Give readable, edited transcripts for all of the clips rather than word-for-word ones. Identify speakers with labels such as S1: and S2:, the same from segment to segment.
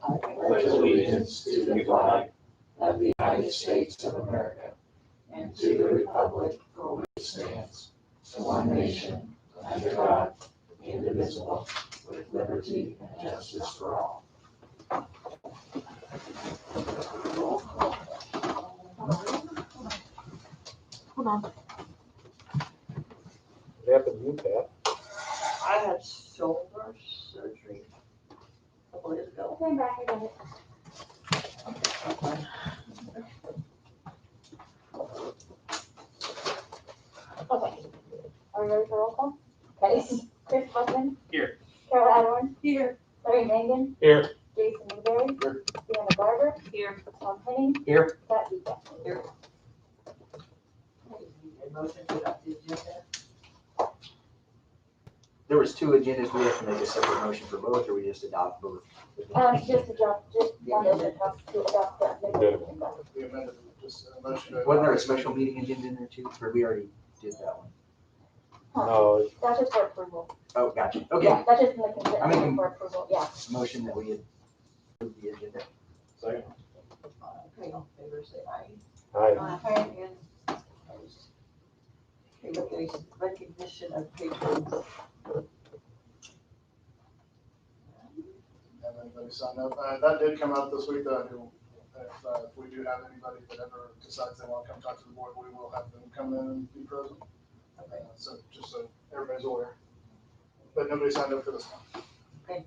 S1: I pledge allegiance to the flag of the United States of America and to the republic for which it stands, one nation, under God, indivisible, with liberty and justice for all.
S2: Hold on.
S3: What happened to you, Pat?
S4: I had shoulder surgery a couple days ago.
S2: Came back, I got it. Okay. Are we ready for roll call? Okay. Chris Buckman.
S3: Here.
S2: Carol Adorn.
S4: Here.
S2: Larry Mangan.
S3: Here.
S2: Jason Newberry.
S3: Here.
S2: Deanna Garber.
S4: Here.
S2: Tom Henning.
S3: Here.
S2: Pat Vika.
S4: Here. A motion to adopt the agenda.
S5: There was two agendas, we have to make a separate motion for both, or we just adopt both?
S2: Just one of them has to adopt that.
S6: The amended, just a motion to.
S5: Wasn't there a special meeting agenda in there too, or we already did that one?
S3: No,
S2: That's just for approval.
S5: Oh, gotcha,
S2: Yeah,
S5: okay.
S2: that's just in the consent
S5: I mean-
S2: agenda for approval, yeah.
S5: Motion that we had approved the agenda.
S3: second.
S4: Okay, all in favor, say aye.
S3: Aye.
S4: And opposed. Okay, recognition of patrons.
S6: Have anybody sign up? That did come out this week, though. If we do have anybody that ever decides they want to come talk to the board, we will have them come in and be present. So just so everybody's aware. But nobody signed up for this one.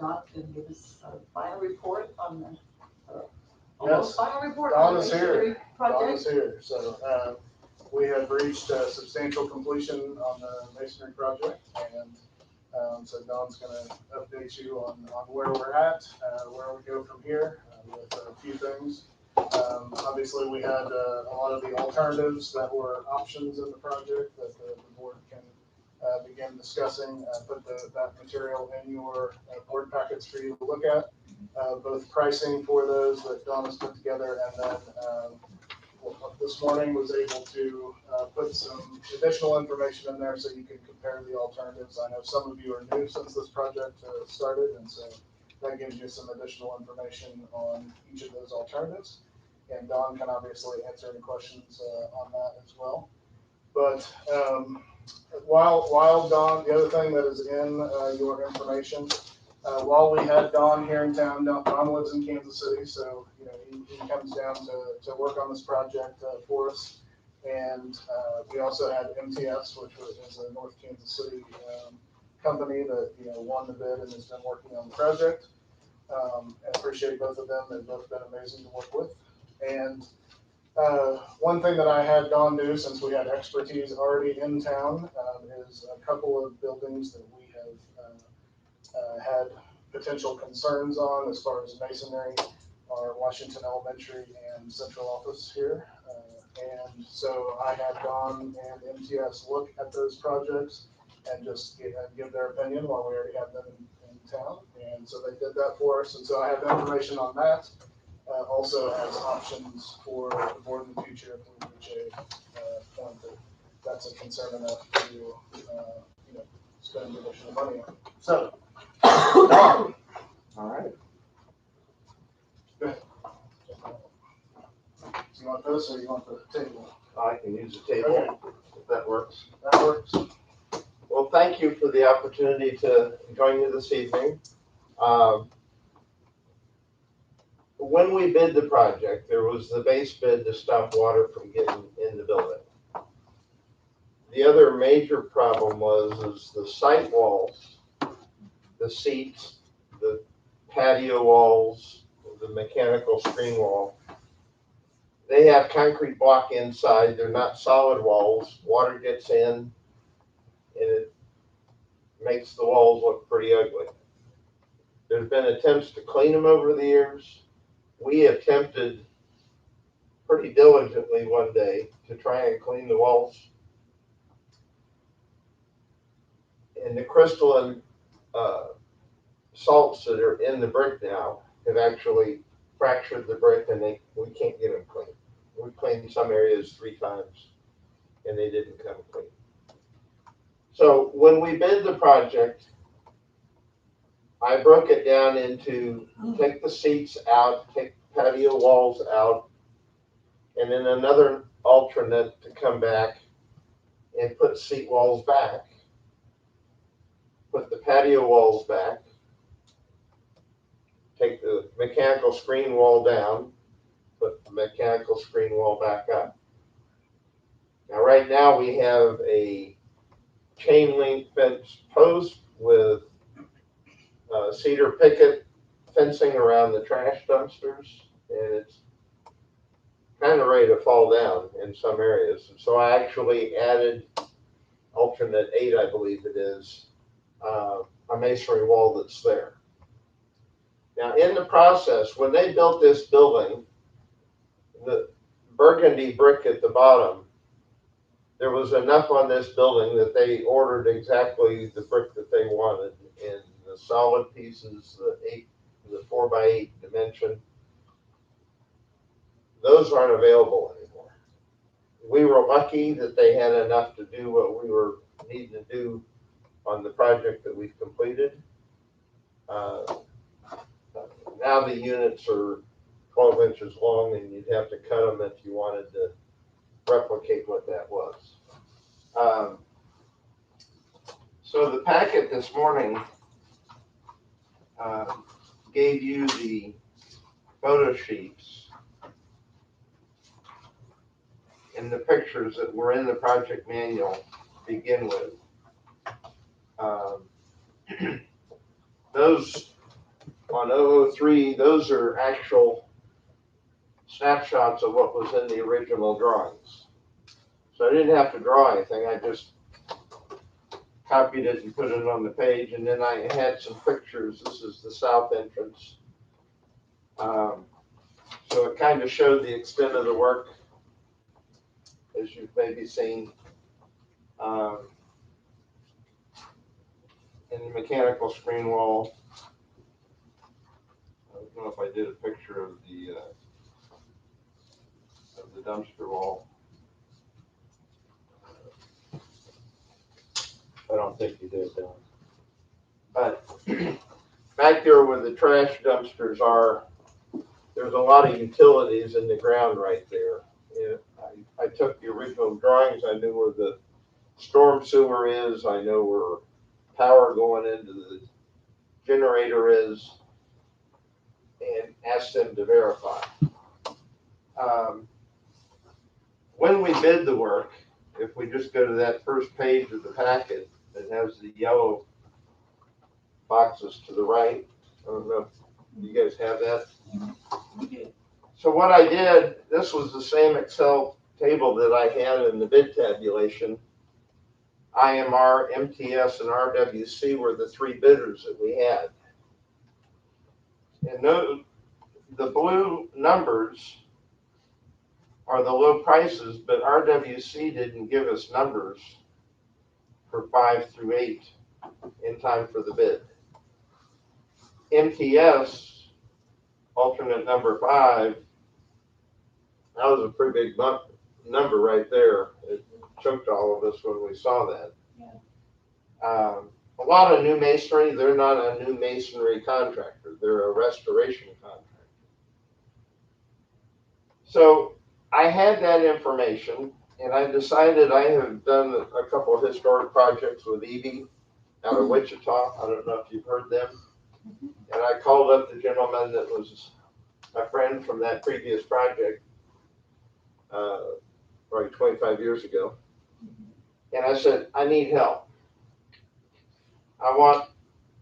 S4: Don can give us a final report on the,
S6: Yes.
S4: final report on
S6: Don
S4: the
S6: is here.
S4: masonry
S6: Don
S4: project.
S6: is here. So we have reached substantial completion on the masonry project, and so Don's going to update you on where we're at, where we go from here with a few things. Obviously, we had a lot of the alternatives that were options in the project that the board can begin discussing. Put that material in your board packets for you to look at, both pricing for those that Don has put together, and then this morning was able to put some additional information in there so you can compare the alternatives. I know some of you are new since this project started, and so that gives you some additional information on each of those alternatives. And Don can obviously answer any questions on that as well. But while Don, the other thing that is in your information, while we had Don here in town, Don lives in Kansas City, so he comes down to work on this project for us. And we also had MTS, which is a North Kansas City company that won the bid and has been working on the project. And appreciate both of them. They've both been amazing to work with. And one thing that I had Don do, since we had expertise already in town, is a couple of buildings that we have had potential concerns on as far as masonry, our Washington Elementary and Central Office here. And so I had Don and MTS look at those projects and just give their opinion while we already have them in town. And so they did that for us. And so I have information on that. Also as options for the board in the future if we reach a point that that's a concern enough to spend additional money on. So, Don.
S3: All right.
S6: Good. So you want this or you want the table?
S7: I can use the table, if that works.
S6: That works.
S7: Well, thank you for the opportunity to join you this evening. When we bid the project, there was the base bid to stop water from getting in the building. The other major problem was the site walls, the seats, the patio walls, the mechanical screen wall. They have concrete block inside. They're not solid walls. Water gets in and it makes the walls look pretty ugly. There's been attempts to clean them over the years. We attempted pretty diligently one day to try and clean the walls. And the crystalline salts that are in the brick now have actually fractured the brick and we can't get them clean. We cleaned some areas 3 times and they didn't come clean. So when we bid the project, I broke it down into take the seats out, take patio walls out, and then another alternate to come back and put seat walls back. Put the patio walls back. Take the mechanical screen wall down, put the mechanical screen wall back up. Now, right now we have a chain link fence post with cedar picket fencing around the trash dumpsters, and it's kind of ready to fall down in some areas. And so I actually added alternate 8, I believe it is, a masonry wall that's there. Now, in the process, when they built this building, the burgundy brick at the bottom, there was enough on this building that they ordered exactly the brick that they wanted in the solid pieces, the 4x8 dimension. Those aren't available anymore. We were lucky that they had enough to do what we were needing to do on the project that we've completed. Now the units are 12 inches long, and you'd have to cut them if you wanted to replicate what that was. So the packet this morning gave you the photo sheets and the pictures that were in the project manual to begin with. Those on 003, those are actual snapshots of what was in the original drawings. So I didn't have to draw anything, I just copied it and put it on the page, and then I had some pictures. This is the south entrance. So it kind of showed the extent of the work, as you've maybe seen. In the mechanical screen wall, I don't know if I did a picture of the dumpster wall.
S3: I don't think you did, Don.
S7: But back there where the trash dumpsters are, there's a lot of utilities in the ground right there. Yeah, I took the original drawings. I knew where the storm sewer is. I know where power going into the generator is, and asked them to verify. When we bid the work, if we just go to that first page of the packet that has the yellow boxes to the right, I don't know if you guys have that. So what I did, this was the same Excel table that I had in the bid tabulation. IMR, MTS, and RWC were the 3 bidders that we had. And the blue numbers are the low prices, but RWC didn't give us numbers for 5 through 8 in time for the bid. MTS, alternate number 5, that was a pretty big number right there. It choked all of us when we saw that. Yeah. A lot of new masonry, they're not a new masonry contractor. They're a restoration contractor. So I had that information, and I decided I have done a couple of historic projects with EB out of Wichita. I don't know if you've heard them. And I called up the gentleman that was a friend from that previous project, probably 25 years ago. And I said, I need help. I want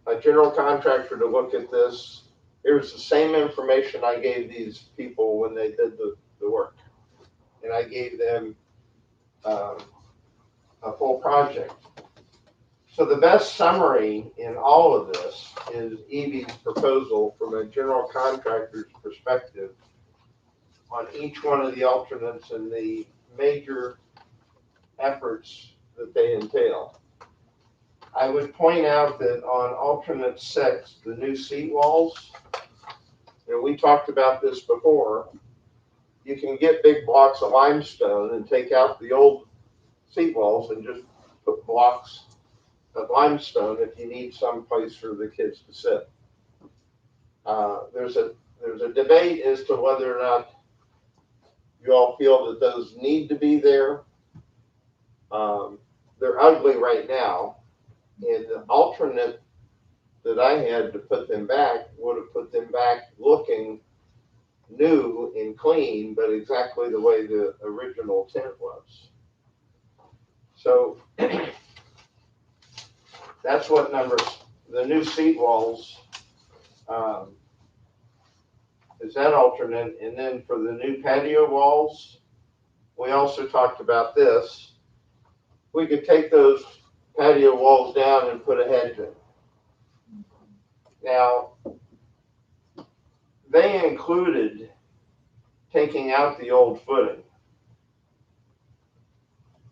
S7: a general contractor to look at this. Here's the same information I gave these people when they did the work. And I gave them a full project. So the best summary in all of this is EV's proposal from a general contractor's perspective on each one of the alternates and the major efforts that they entail. I would point out that on alternate 6, the new seat walls, we talked about this before. You can get big blocks of limestone and take out the old seat walls and just put blocks of limestone if you need some place for the kids to sit. There's a debate as to whether or not you all feel that those need to be there. They're ugly right now, and the alternate that I had to put them back would have put them back looking new and clean, but exactly the way the original tent was. So that's what the new seat walls is that alternate. And then for the new patio walls, we also talked about this. We could take those patio walls down and put a hedge in. Now, they included taking out the old footing.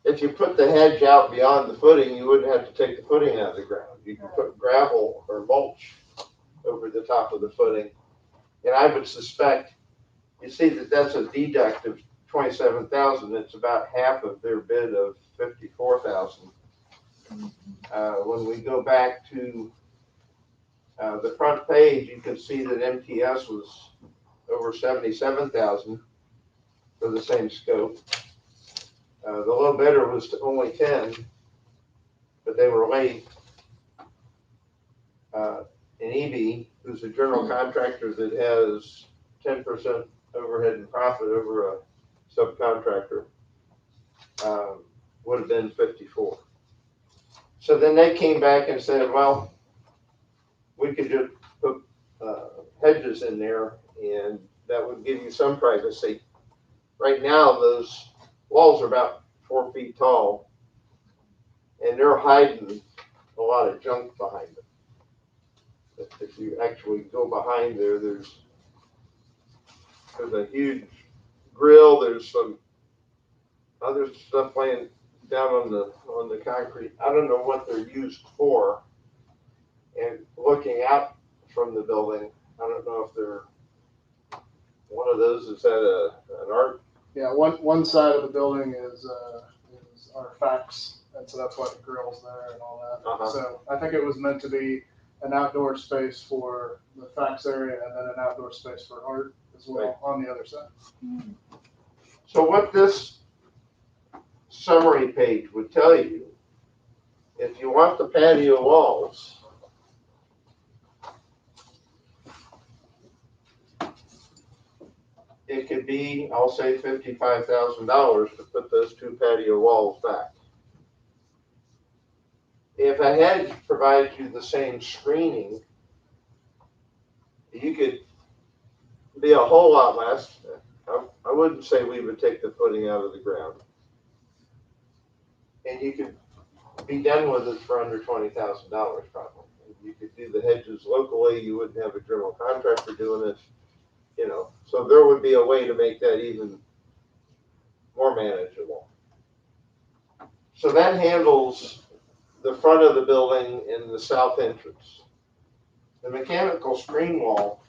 S7: If you put the hedge out beyond the footing, you wouldn't have to take the footing out of the ground. You could put gravel or mulch over the top of the footing. And I would suspect, you see that that's a deduct of $27,000. It's about half of their bid of $54,000. When we go back to the front page, you can see that MTS was over $77,000 for the same scope. The low bidder was only 10, but they were late. And EB, who's a general contractor that has 10% overhead and profit over a subcontractor, would have been 54. So then they came back and said, well, we could just put hedges in there and that would give you some privacy. Right now, those walls are about 4 feet tall and they're hiding a lot of junk behind them. If you actually go behind there, there's a huge grill. There's some other stuff laying down on the concrete. I don't know what they're used for. And looking out from the building, I don't know if they're one of those is at an art.
S6: Yeah, one side of the building is our fax, and so that's why the grill's there and all that.
S7: Uh-huh.
S6: So I think it was meant to be an outdoor space for the fax area and then an outdoor space for art as well, right, on the other side.
S7: So what this summary page would tell you, if you want the patio walls, it could be, I'll say $55,000 to put those 2 patio walls back. If a hedge provides you the same screening, you could be a whole lot less. I wouldn't say we would take the footing out of the ground. And you could be done with it for under $20,000 probably. You could do the hedges locally. You wouldn't have a general contractor doing it, you know. So there would be a way to make that even more manageable. So that handles the front of the building and the south entrance. The mechanical screen wall,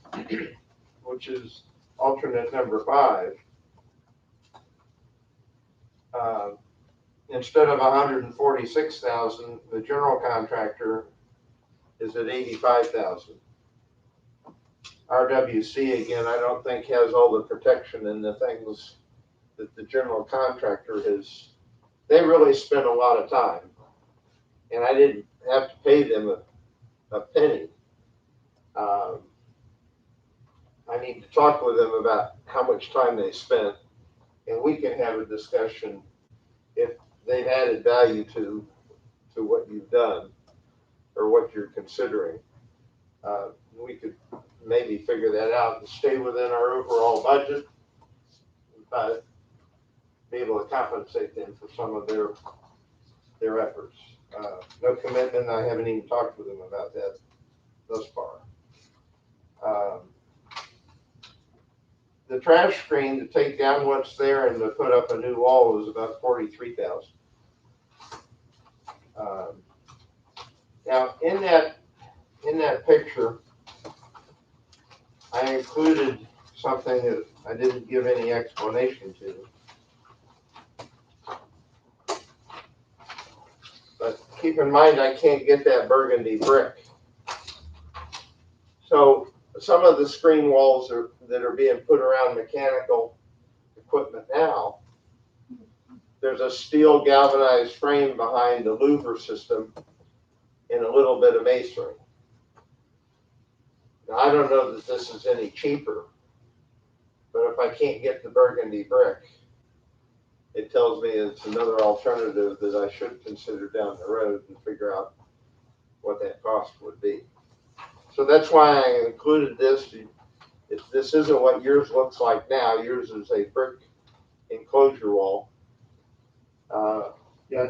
S7: which is alternate number 5, instead of $146,000, the general contractor is at $85,000. RWC, again, I don't think has all the protection and the things that the general contractor has. They really spent a lot of time, and I didn't have to pay them a penny. I need to talk with them about how much time they spent, and we can have a discussion if they've added value to what you've done or what you're considering. We could maybe figure that out and stay within our overall budget, but be able to compensate them for some of their efforts. No commitment. I haven't even talked with them about that thus far. The trash screen to take down what's there and to put up a new wall was about $43,000. Now in that picture, I included something that I didn't give any explanation to. But keep in mind, I can't get that burgundy brick. So some of the screen walls that are being put around mechanical equipment now, there's a steel galvanized frame behind the louver system and a little bit of masonry. Now, I don't know that this is any cheaper, but if I can't get the burgundy brick, it tells me it's another alternative that I should consider down the road and figure out what that cost would be. So that's why I included this. This isn't what yours looks like now. Yours is a brick enclosure wall.
S6: Yeah, I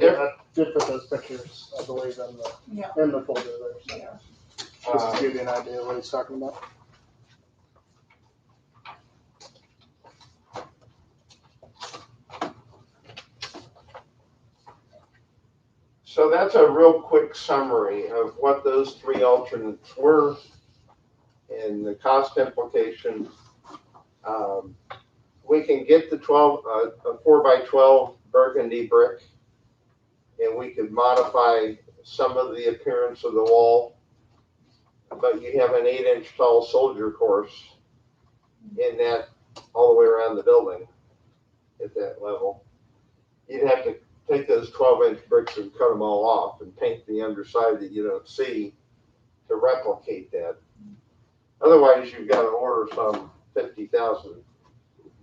S6: did put those pictures, I believe, in the folder there. So just to give you an idea of what he's talking about.
S7: So that's a real quick summary of what those three alternates were and the cost implication. We can get the 4x12 burgundy brick, and we could modify some of the appearance of the wall, but you have an 8-inch tall soldier course in that all the way around the building at that level. You'd have to take those 12-inch bricks and cut them all off and paint the underside that you don't see to replicate that. Otherwise, you've got to order some 50,000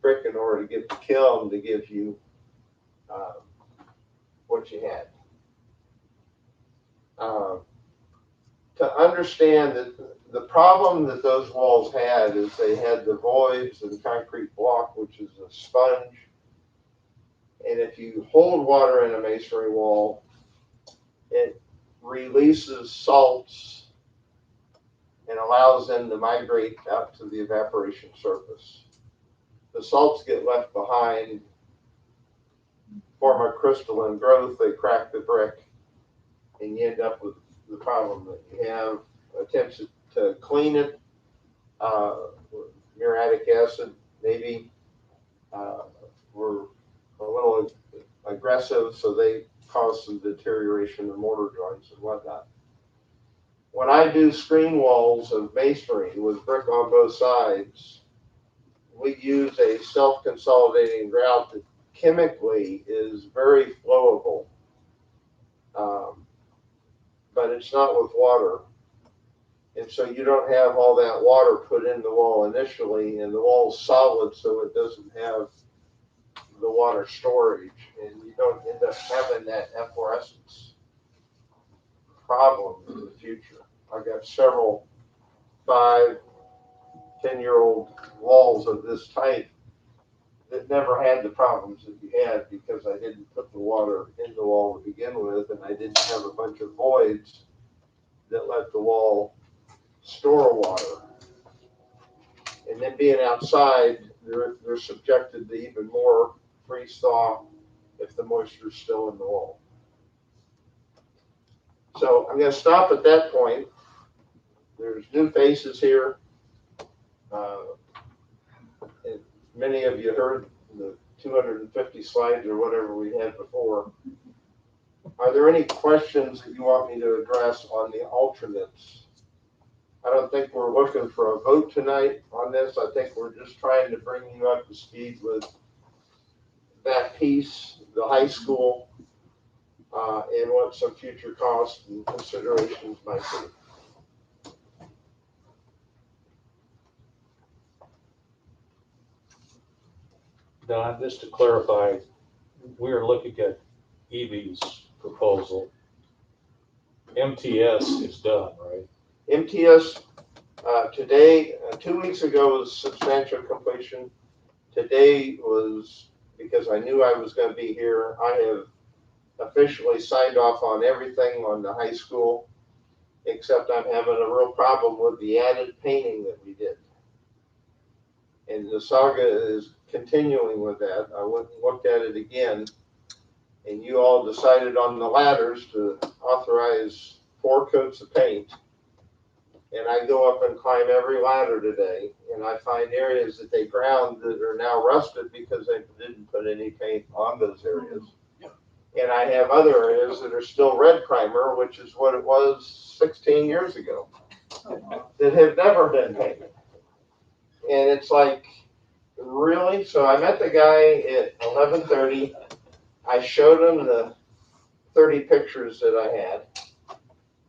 S7: brick in order to get the kiln to give you what you had. To understand that the problem that those walls had is they had the voids and concrete block, which is a sponge. And if you hold water in a masonry wall, it releases salts and allows them to migrate out to the evaporation surface. The salts get left behind, form a crystalline growth, they crack the brick, and you end up with the problem that you have. Attempts to clean it, with muriatic acid maybe were a little aggressive, so they cause some deterioration in mortar joints and whatnot. When I do screen walls of masonry with brick on both sides, we use a self-consolidating grout that chemically is very flowable, but it's not with water. And so you don't have all that water put in the wall initially, and the wall's solid, so it doesn't have the water storage, and you don't end up having that efflorescence problem in the future. I've got several 5, 10-year-old walls of this type that never had the problems that you had because I didn't put the water in the wall to begin with, and I didn't have a bunch of voids that let the wall store water. And then being outside, they're subjected to even more freeze thaw if the moisture is still in the wall. So I'm going to stop at that point. There's new faces here. And many of you heard the 250 slides or whatever we had before. Are there any questions that you want me to address on the alternates? I don't think we're looking for a vote tonight on this. I think we're just trying to bring you up to speed with that piece, the high school, and what some future costs and considerations might be.
S3: Don, just to clarify, we are looking at Evie's proposal. MTS is done, right?
S7: MTS today, 2 weeks ago was substantial completion. Today was, because I knew I was going to be here, I have officially signed off on everything on the high school, except I'm having a real problem with the added painting that we did. And the saga is continuing with that. I went and looked at it again, and you all decided on the ladders to authorize 4 coats of paint. And I go up and climb every ladder today, and I find areas that they ground that are now rusted because they didn't put any paint on those areas. And I have other areas that are still red primer, which is what it was 16 years ago, that have never been painted. And it's like, really? So I met the guy at 11:30. I showed him the 30 pictures that I had.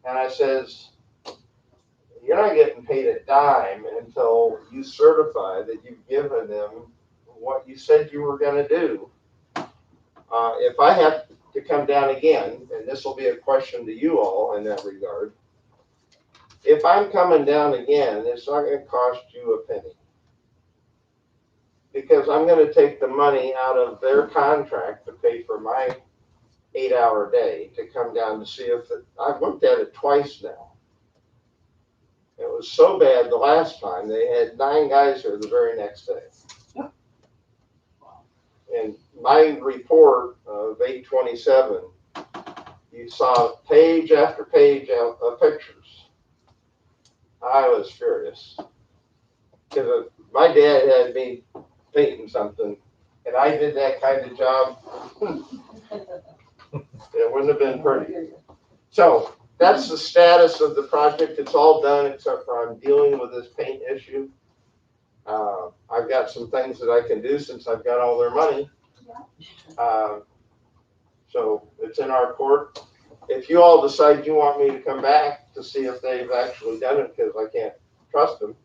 S7: And I says, you're not getting paid a dime until you certify that you've given them what you said you were going to do. If I have to come down again, and this will be a question to you all in that regard, if I'm coming down again, it's not going to cost you a penny. Because I'm going to take the money out of their contract to pay for my 8-hour day to come down to see if I've looked at it twice now. It was so bad the last time, they had 9 guys here the very next day. And my report of 8/27, you saw page after page of pictures. I was furious. Because my dad had me painting something, and I did that kind of job, it wouldn't have been pretty. So that's the status of the project. It's all done except for I'm dealing with this paint issue. I've got some things that I can do since I've got all their money. So it's in our court. If you all decide you want me to come back to see if they've actually done it because I can't trust them,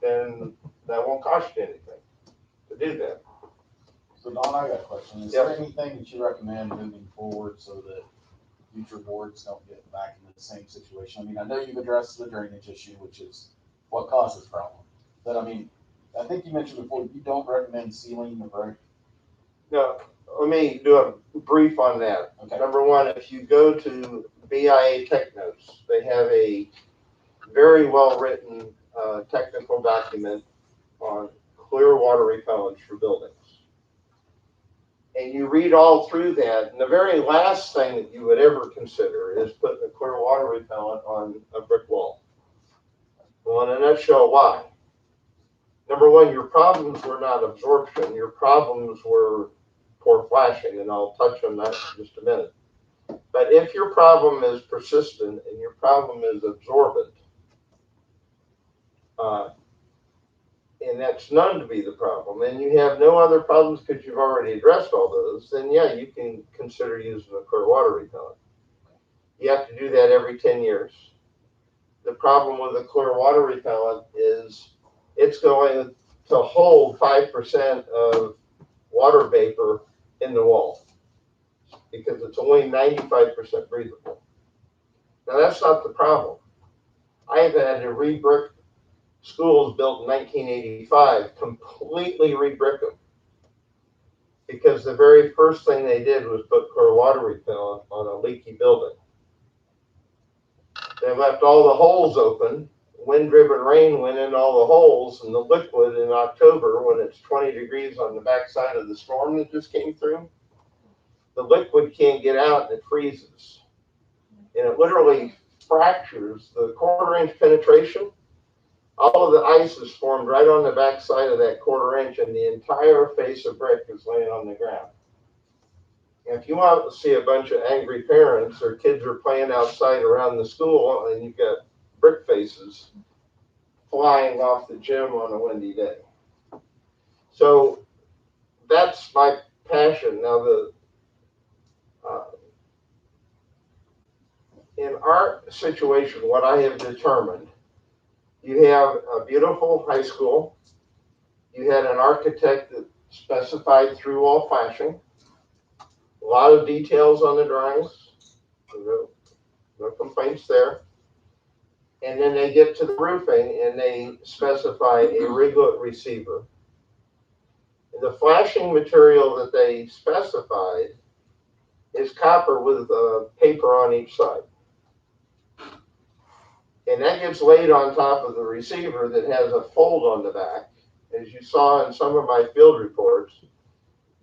S7: then that won't cost you anything to do that.
S8: So Don, I got a question. Is there anything that you recommend moving forward so that future boards don't get back into the same situation? I mean, I know you've addressed the drainage issue, which is what causes problem. But I mean, I think you mentioned before, you don't recommend sealing the break.
S7: No, let me do a brief on that.
S8: Okay.
S7: Number one, if you go to BIA Tech Notes, they have a very well-written technical document on clear water repellents for buildings. And you read all through that, and the very last thing that you would ever consider is putting a clear water repellent on a brick wall. Well, in a nutshell, why? Number one, your problems were not absorption, your problems were poor flashing, and I'll touch on that in just a minute. But if your problem is persistent and your problem is absorbent, and that's known to be the problem, and you have no other problems because you've already addressed all those, then yeah, you can consider using a clear water repellent. You have to do that every 10 years. The problem with a clear water repellent is it's going to hold 5% of water vapor in the wall because it's only 95% breathable. Now that's not the problem. I've had to re-brick schools built in 1985, completely re-brick them because the very first thing they did was put clear water repellent on a leaky building. They left all the holes open. Wind-driven rain went in all the holes, and the liquid in October, when it's 20 degrees on the backside of the storm that just came through, the liquid can't get out and it freezes. And it literally fractures the 1/4 inch penetration. All of the ice is formed right on the backside of that 1/4 inch, and the entire face of brick is laying on the ground. And if you want to see a bunch of angry parents or kids are playing outside around the school and you've got brick faces flying off the gym on a windy day. So that's my passion. Now, in our situation, what I have determined, you have a beautiful high school. You had an architect that specified through wall flashing. A lot of details on the drawings. No complaints there. And then they get to the roofing and they specify a riglet receiver. And the flashing material that they specified is copper with paper on each side. And that gets laid on top of the receiver that has a fold on the back. As you saw in some of my field reports,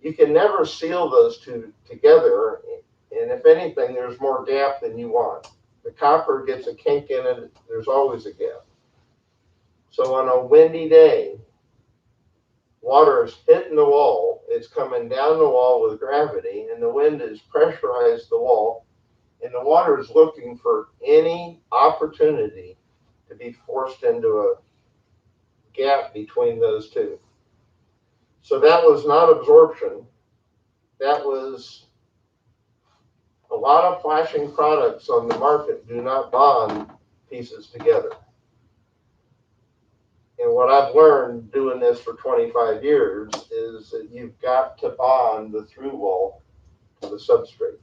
S7: you can never seal those two together. And if anything, there's more gap than you want. The copper gets a kink in it, there's always a gap. So on a windy day, water is hitting the wall, it's coming down the wall with gravity, and the wind has pressurized the wall, and the water is looking for any opportunity to be forced into a gap between those two. So that was not absorption. That was a lot of flashing products on the market do not bond pieces together. And what I've learned doing this for 25 years is that you've got to bond the through wall to the substrate.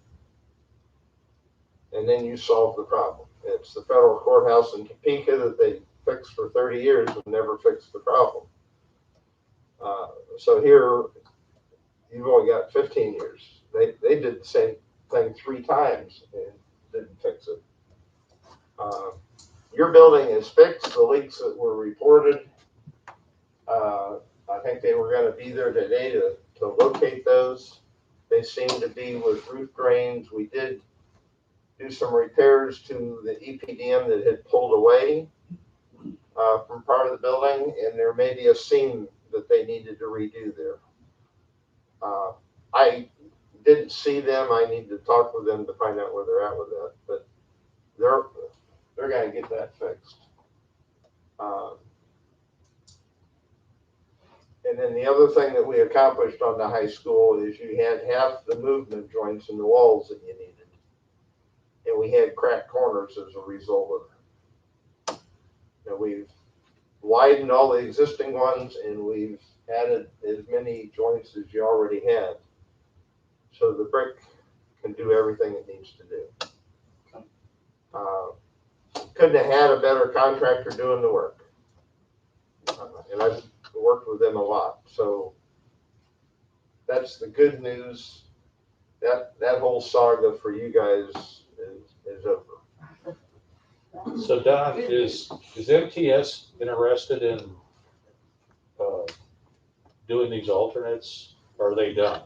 S7: And then you solve the problem. It's the federal courthouse in Topeka that they fixed for 30 years and never fixed the problem. So here, you've only got 15 years. They did the same thing 3 times and didn't fix it. Your building is fixed. The leaks that were reported, I think they were going to be there today to locate those. They seem to be with roof drains. We did do some repairs to the EPDM that had pulled away from part of the building, and there may be a seam that they needed to redo there. I didn't see them. I need to talk with them to find out where they're at with that, but they're going to get that fixed. And then the other thing that we accomplished on the high school is you had half the movement joints in the walls that you needed. And we had cracked corners as a result of it. And we've widened all the existing ones, and we've added as many joints as you already had. So the brick can do everything it needs to do. Couldn't have had a better contractor doing the work. And I've worked with them a lot. So that's the good news. That whole saga for you guys is over.
S3: So Don, is MTS interested in doing these alternates, or are they done?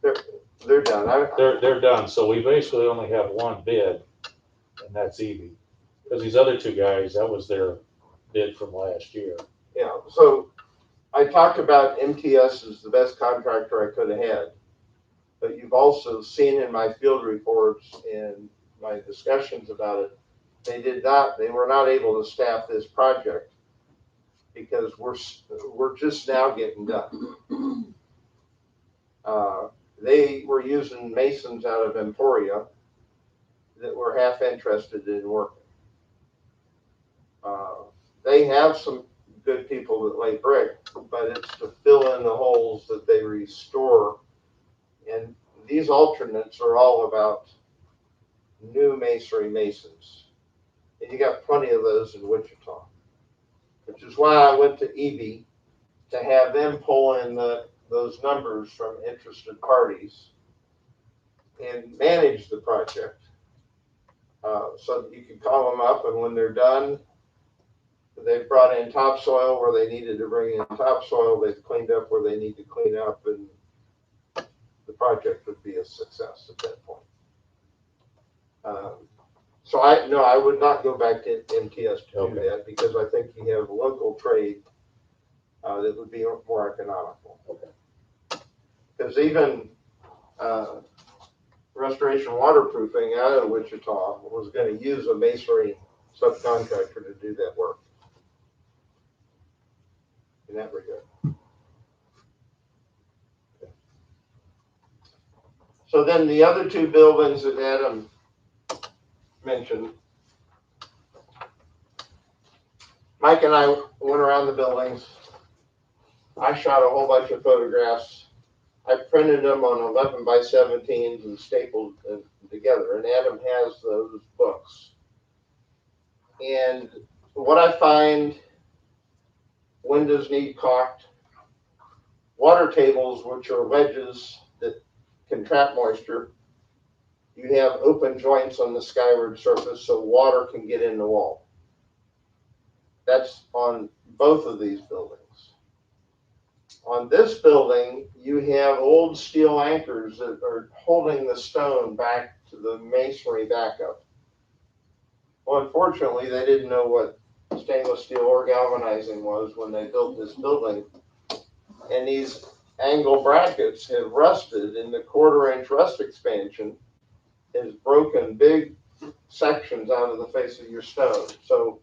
S7: They're done.
S3: They're done. So we basically only have one bid, and that's Evie. Because these other 2 guys, that was their bid from last year.
S7: Yeah. So I talked about MTS as the best contractor I could have had, but you've also seen in my field reports and my discussions about it, they were not able to staff this project because we're just now getting done. They were using masons out of Emporia that were half interested in working. They have some good people that lay brick, but it's to fill in the holes that they restore. And these alternates are all about new masonry masons. And you got plenty of those in Wichita, which is why I went to EB to have them pull in those numbers from interested parties and manage the project. So that you can call them up, and when they're done, they've brought in topsoil where they needed to bring in topsoil. They've cleaned up where they need to clean up, and the project would be a success at that point. So I would not go back to MTS to do that, because I think you have local trade that would be more economical.
S3: Okay.
S7: Because even Restoration Waterproofing out of Wichita was going to use a masonry subcontractor to do that work. In that regard. So then the other 2 buildings that Adam mentioned, Mike and I went around the buildings. I shot a whole bunch of photographs. I printed them on 11 by 17s and stapled them together. And Adam has those books. And what I find, windows need caulked. Water tables, which are wedges that can trap moisture. You have open joints on the skyward surface so water can get in the wall. That's on both of these buildings. On this building, you have old steel anchors that are holding the stone back to the masonry backup. Well, unfortunately, they didn't know what stainless steel or galvanizing was when they built this building. And these angle brackets have rusted, and the 1/4 inch rust expansion has broken big sections out of the face of your stone. So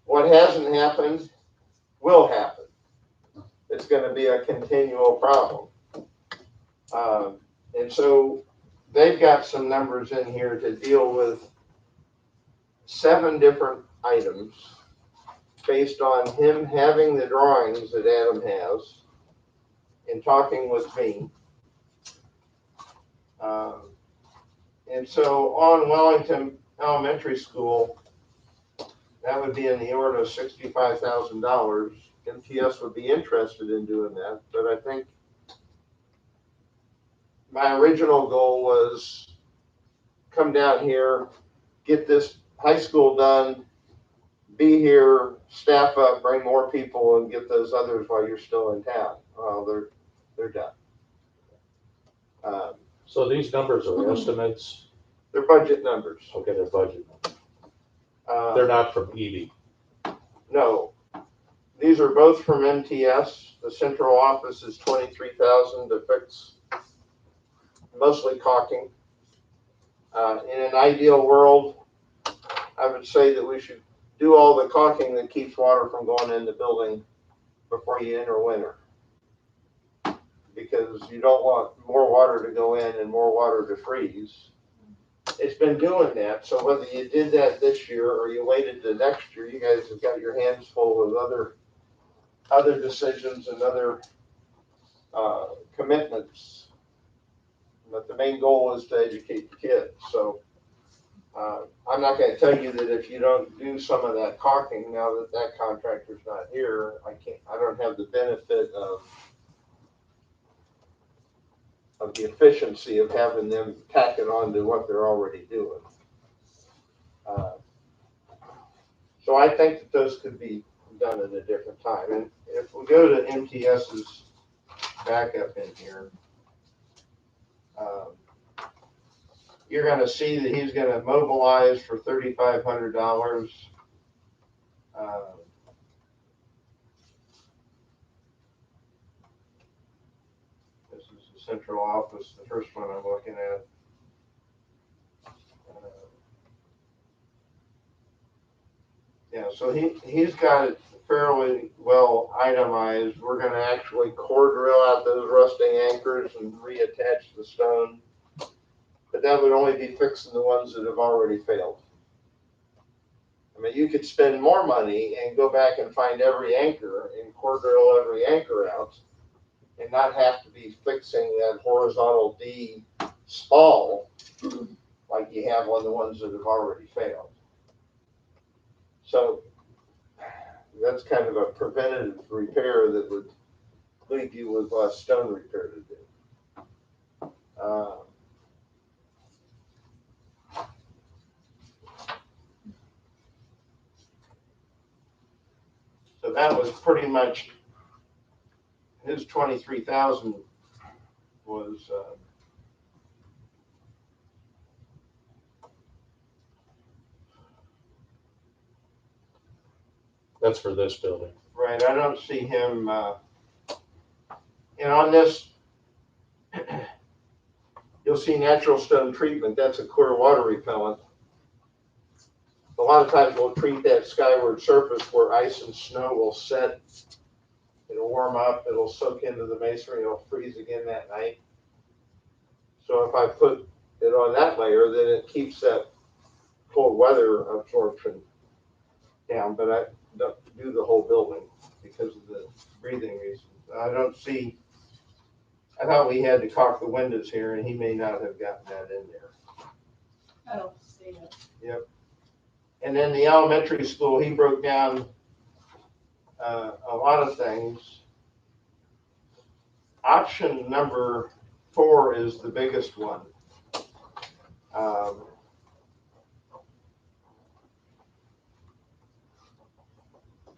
S7: what hasn't happened will happen. It's going to be a continual problem. And so they've got some numbers in here to deal with 7 different items based on him having the drawings that Adam has and talking with me. And so on Wellington Elementary School, that would be in the order of $65,000. MTS would be interested in doing that, but I think my original goal was come down here, get this high school done, be here, staff up, bring more people, and get those others while you're still in town. Well, they're done.
S3: So these numbers are estimates,
S7: They're budget numbers.
S3: okay, they're budget. They're not from EV.
S7: No, these are both from MTS. The central office is $23,000 to fix mostly caulking. In an ideal world, I would say that we should do all the caulking that keeps water from going in the building before you enter winter. Because you don't want more water to go in and more water to freeze. It's been doing that, so whether you did that this year or you waited to next year, you guys have got your hands full with other decisions and other commitments. But the main goal is to educate the kids. So I'm not going to tell you that if you don't do some of that caulking now that that contractor's not here, I don't have the benefit of the efficiency of having them tack it on to what they're already doing. So I think that those could be done at a different time. And if we go to MTS's backup in here, you're going to see that he's going to mobilize for $3,500. This is the central office, the first one I'm looking at. Yeah, so he's got it fairly well itemized. We're going to actually core drill out those rusting anchors and reattach the stone. But that would only be fixing the ones that have already failed. I mean, you could spend more money and go back and find every anchor and core drill every anchor out and not have to be fixing that horizontal D spall like you have on the ones that have already failed. So that's kind of a preventative repair that would leave you with less stone repair to do. So that was pretty much his 23,000 was
S3: That's for this building.
S7: right. I don't see him. And on this, you'll see natural stone treatment. That's a clear water repellent. A lot of times we'll treat that skyward surface where ice and snow will set. It'll warm up. It'll soak into the masonry. It'll freeze again that night. So if I put it on that layer, then it keeps that cold weather absorption down. But I don't do the whole building because of the breathing reasons. I don't see. I thought we had to caulk the windows here, and he may not have gotten that in there.
S4: I don't see it.
S7: Yep. And then the elementary school, he broke down a lot of things. Option number 4 is the biggest one.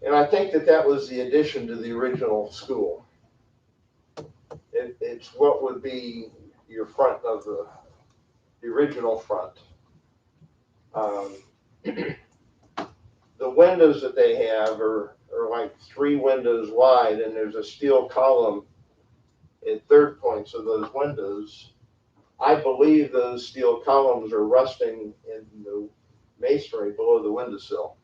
S7: And I think that was the addition to the original school. It's what would be your front of the original front. The windows that they have are like 3 windows wide, and there's a steel column at third points of those windows. I believe those steel columns are rusting in the masonry below the windowsill.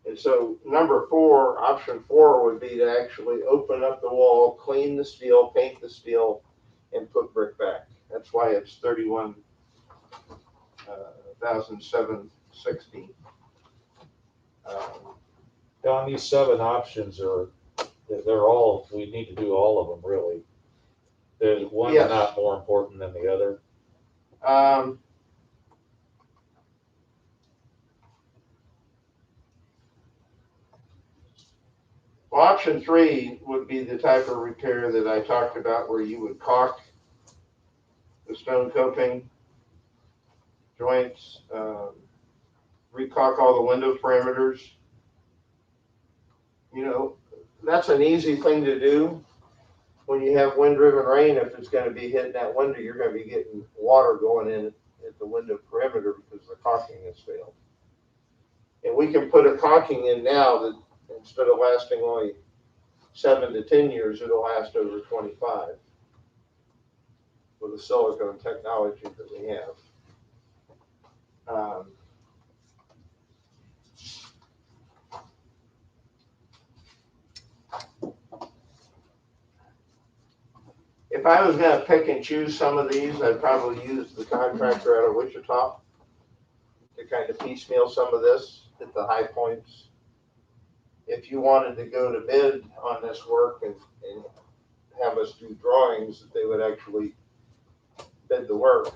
S7: And so number 4, option 4 would be to actually open up the wall, clean the steel, paint the steel, and put brick back. That's why it's 31,760.
S3: On these 7 options they're all, we need to do all of them really. There's one
S7: Yes.
S3: not more important than the other.
S7: Well, option 3 would be the type of repair that I talked about, where you would caulk the stone coping joints, recaulk all the window perimeters. You know, that's an easy thing to do. When you have wind-driven rain, if it's going to be hitting that window, you're going to be getting water going in at the window perimeter because the caulking has failed. And we can put a caulking in now that instead of lasting only 7 to 10 years, it'll last over 25 with the silicone technology that we have. If I was going to pick and choose some of these, I'd probably use the contractor out of Wichita to kind of piecemeal some of this at the high points. If you wanted to go to bid on this work and have us do drawings, that they would actually bid the work.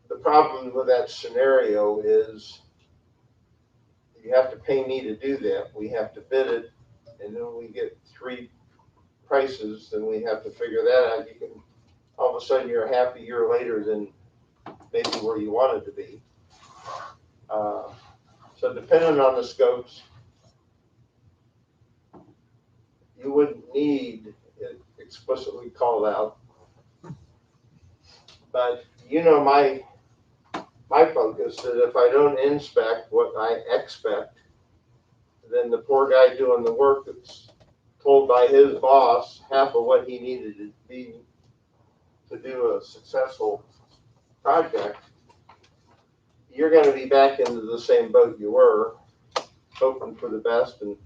S7: The problem with that scenario is you have to pay me to do that. We have to bid it, and then we get 3 prices, then we have to figure that out. You can, all of a sudden, you're half a year later than maybe where you wanted to be. So depending on the scopes, you wouldn't need it explicitly called out. But you know my focus is if I don't inspect what I expect, then the poor guy doing the work that's told by his boss half of what he needed to be to do a successful project, you're going to be back into the same boat you were, hoping for the best and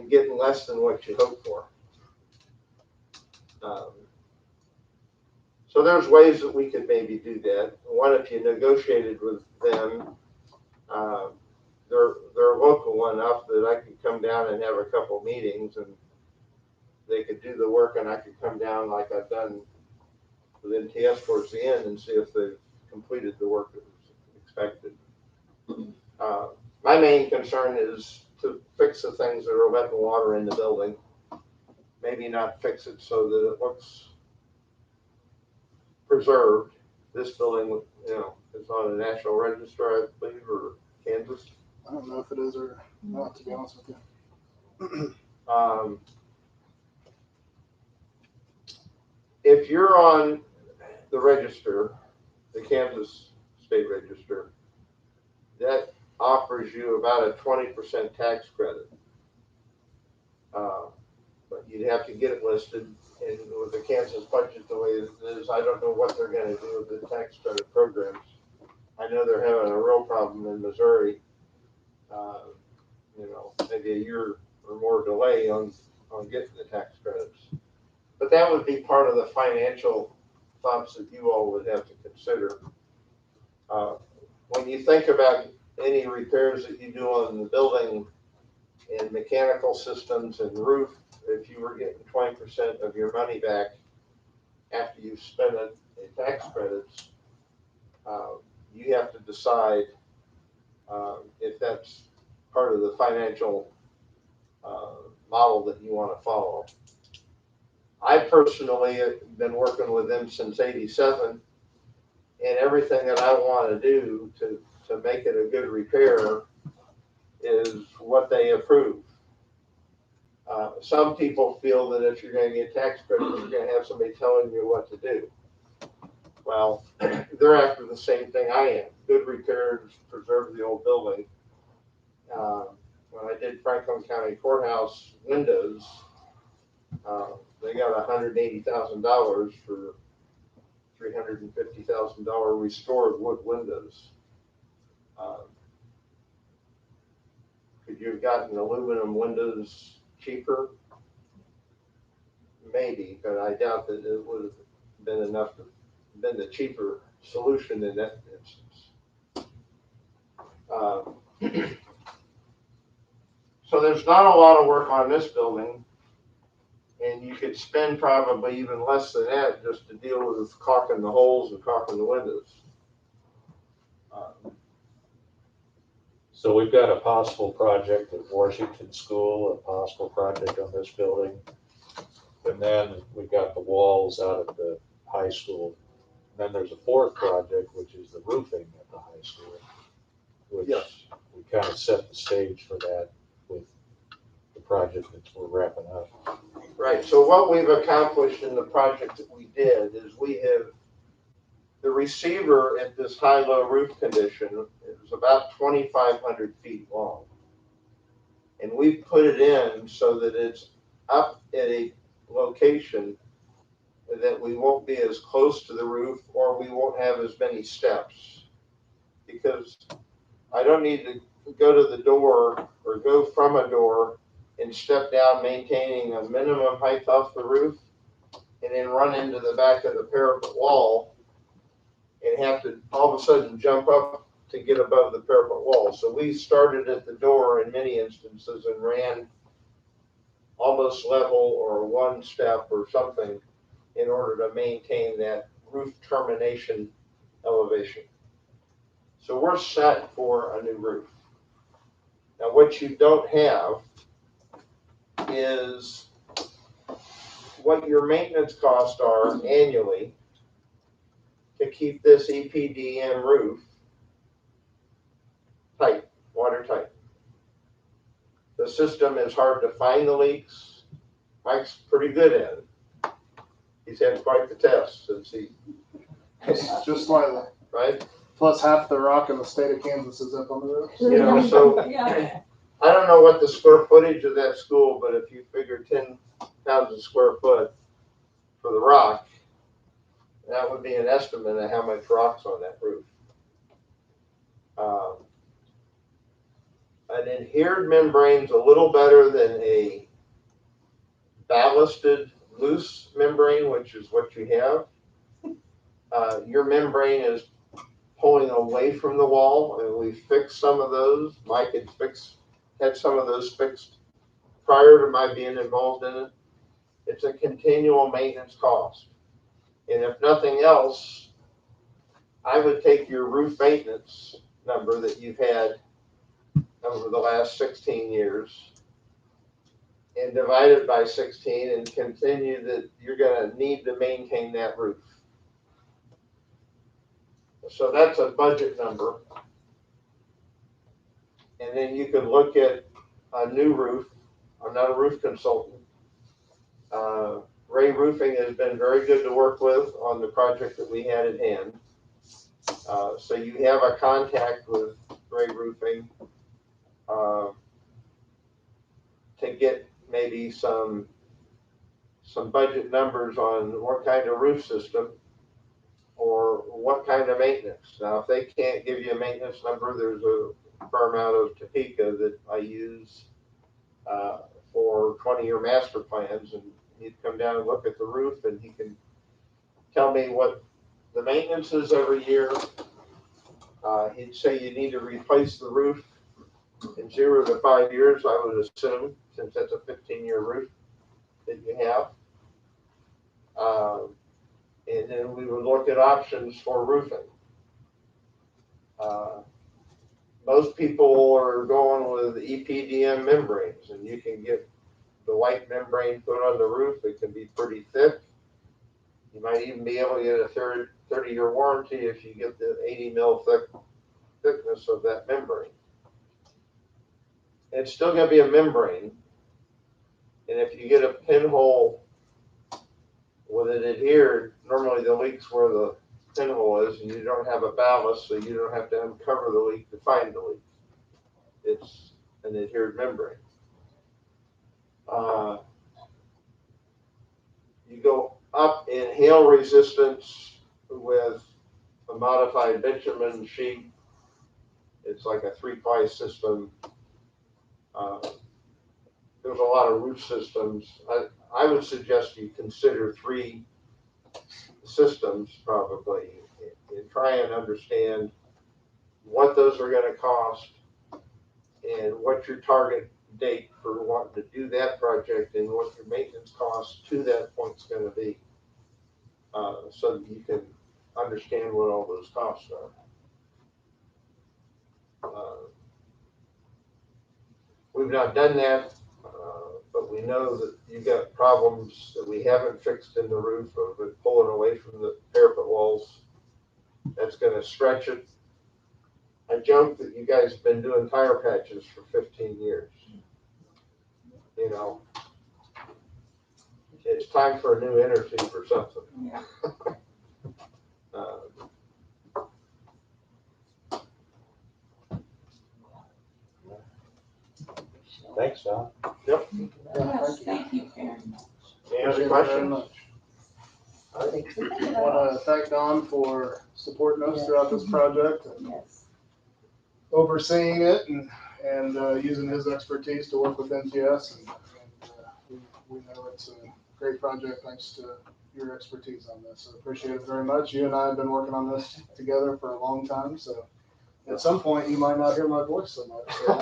S7: getting less than what you hoped for. So there's ways that we could maybe do that. One, if you negotiated with them, they're local enough that I could come down and have a couple meetings, and they could do the work, and I could come down like I've done with NTS towards the end and see if they've completed the work that was expected. My main concern is to fix the things that are letting water in the building. Maybe not fix it so that it looks preserved. This building, you know, is on a national register, I believe, or Kansas.
S6: I don't know if it is or not, to be honest with you.
S7: If you're on the register, the Kansas state register, that offers you about a 20% tax credit. But you'd have to get it listed, and with the Kansas budget the way it is, I don't know what they're going to do with the tax credit programs. I know they're having a real problem in Missouri. You know, maybe a year or more delay on getting the tax credits. But that would be part of the financial thoughts that you all would have to consider. When you think about any repairs that you do on the building and mechanical systems and roof, if you were getting 20% of your money back after you've spent it in tax credits, you have to decide if that's part of the financial model that you want to follow. I personally have been working with them since '87, and everything that I want to do to make it a good repair is what they approve. Some people feel that if you're going to get tax credits, you're going to have somebody telling you what to do. Well, they're after the same thing I am. good repairs, preserve the old building. When I did Franklin County Courthouse windows, they got $180,000 for $350,000 restored wood windows. Could you have gotten aluminum windows cheaper? Maybe, but I doubt that it would have been enough to been the cheaper solution in that instance. So there's not a lot of work on this building, and you could spend probably even less than that just to deal with caulking the holes and caulking the windows.
S3: So we've got a possible project at Washington School, a possible project on this building. And then we've got the walls out at the high school. And then there's a fourth project, which is the roofing at the high school, which
S7: Yes.
S3: we kind of set the stage for that with the project that we're wrapping up.
S7: Right, so what we've accomplished in the project that we did is we have, the receiver at this high-low roof condition is about 2,500 feet long. And we put it in so that it's up at a location that we won't be as close to the roof or we won't have as many steps. Because I don't need to go to the door or go from a door and step down maintaining a minimum height off the roof and then run into the back of the parapet wall and have to all of a sudden jump up to get above the parapet wall. So we started at the door in many instances and ran almost level or one step or something in order to maintain that roof termination elevation. So we're set for a new roof. Now what you don't have is what your maintenance costs are annually to keep this EPDM roof tight, watertight. The system is hard to find the leaks. Mike's pretty good at it. He's had quite the test since he,
S6: Just slightly.
S7: right?
S6: Plus half the rock in the state of Kansas is up on the roof.
S7: You know, so I don't know what the square footage of that school, but if you figure 10,000 square foot for the rock, that would be an estimate of how much rock's on that roof. An adhered membrane's a little better than a ballasted loose membrane, which is what you have. Your membrane is pulling away from the wall, and we fixed some of those. Mike had some of those fixed prior to my being involved in it. It's a continual maintenance cost. And if nothing else, I would take your roof maintenance number that you've had over the last 16 years and divide it by 16 and continue that you're going to need to maintain that roof. So that's a budget number. And then you could look at a new roof. I'm not a roof consultant. Ray Roofing has been very good to work with on the project that we had at hand. So you have a contact with Ray Roofing to get maybe some budget numbers on what kind of roof system or what kind of maintenance. Now, if they can't give you a maintenance number, there's a firm out of Topeka that I use for 20-year master plans, and he'd come down and look at the roof, and he can tell me what the maintenance is every year. He'd say you need to replace the roof in 0 to 5 years, I would assume, since that's a 15-year roof that you have. And then we would look at options for roofing. Most people are going with EPDM membranes, and you can get the white membrane put on the roof. It can be pretty thick. You might even be able to get a 30-year warranty if you get the 80 mil thickness of that membrane. It's still going to be a membrane, and if you get a pinhole with it adhered, normally the leak's where the pinhole is, and you don't have a ballast, so you don't have to uncover the leak to find the leak. It's an adhered membrane. You go up in hail resistance with a modified bitumen sheet. It's like a 3-ply system. There's a lot of roof systems. I would suggest you consider 3 systems probably, and try and understand what those are going to cost and what your target date for wanting to do that project and what your maintenance cost to that point is going to be, so that you can understand what all those costs are. We've not done that, but we know that you've got problems that we haven't fixed in the roof of it pulling away from the parapet walls. That's going to stretch it. I joke that you guys have been doing tire patches for 15 years. You know, it's time for a new inner tube or something.
S4: Yeah.
S3: Thanks, Don.
S6: Yep.
S4: Yes, thank you very much.
S7: Any other
S6: Appreciate it very
S7: questions?
S6: much. I want to thank Don for supporting us throughout this project and
S4: Yes.
S6: overseeing it and using his expertise to work with NTS. And we know it's a great project thanks to your expertise on this. So appreciate it very much. You and I have been working on this together for a long time. So at some point you might not hear my voice so much. So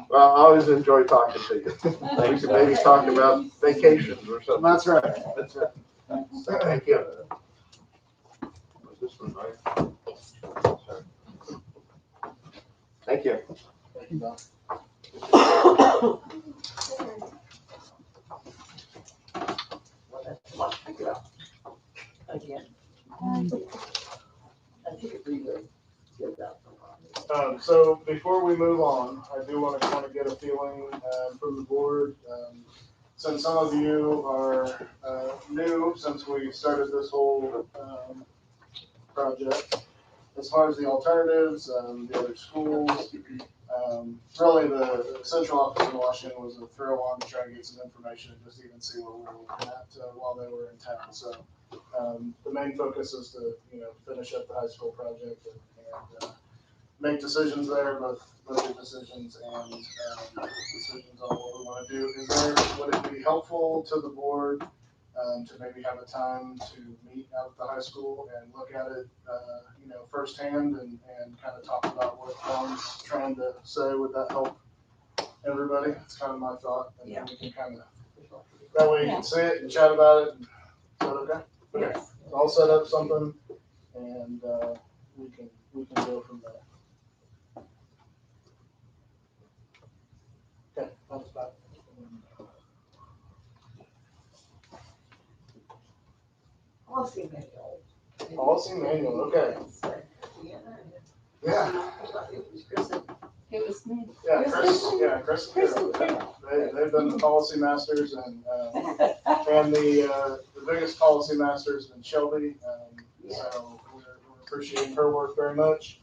S7: Well, I always enjoy talking to you. We
S3: Thanks,
S7: can maybe talk about vacations or something.
S6: that's right. That's right.
S7: Thank you. Was this one right? Sorry. Thank you.
S6: Thank you, Don.
S4: Again.
S6: So before we move on, I do want to kind of get a feeling from the board. Since some of you are new since we started this whole project, as far as the alternatives, the other schools, really the central office in Washington was a thrill on to try and get some information and just even see what we were looking at while they were in town. So the main focus is to finish up the high school project and make decisions there, both budget decisions and decisions on what we want to do. Would it be helpful to the board to maybe have a time to meet out at the high school and look at it, firsthand and kind of talk about what Tom's trying to say? Would that help everybody? It's kind of my thought. And then we can kind of, that way you can see it and chat about it. Is that okay? Okay.
S4: Yes.
S6: So I'll set up something and we can go from there. Okay, that's about
S4: Policy manual.
S6: policy manual, okay. Yeah,
S4: It was me.
S6: yeah, Chris and
S4: Chris
S6: Carol.
S4: and Carol.
S6: They've been the policy masters and the biggest policy master has been Shelby. So we're appreciating her work very much.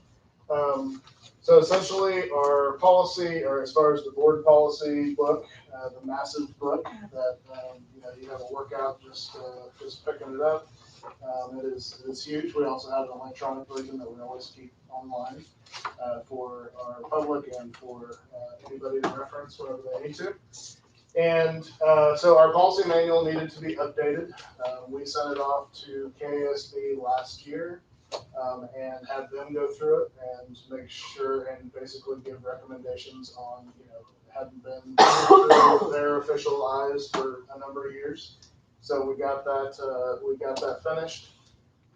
S6: So essentially our policy, or as far as the board policy book, the massive book that, you have a workout just picking it up. It is huge. We also have an electronic version that we always keep online for our public and for anybody to reference whenever they need to. And so our policy manual needed to be updated. We sent it off to KASB last year and had them go through it and make sure and basically give recommendations on, hadn't been through their official eyes for a number of years. So we got that finished.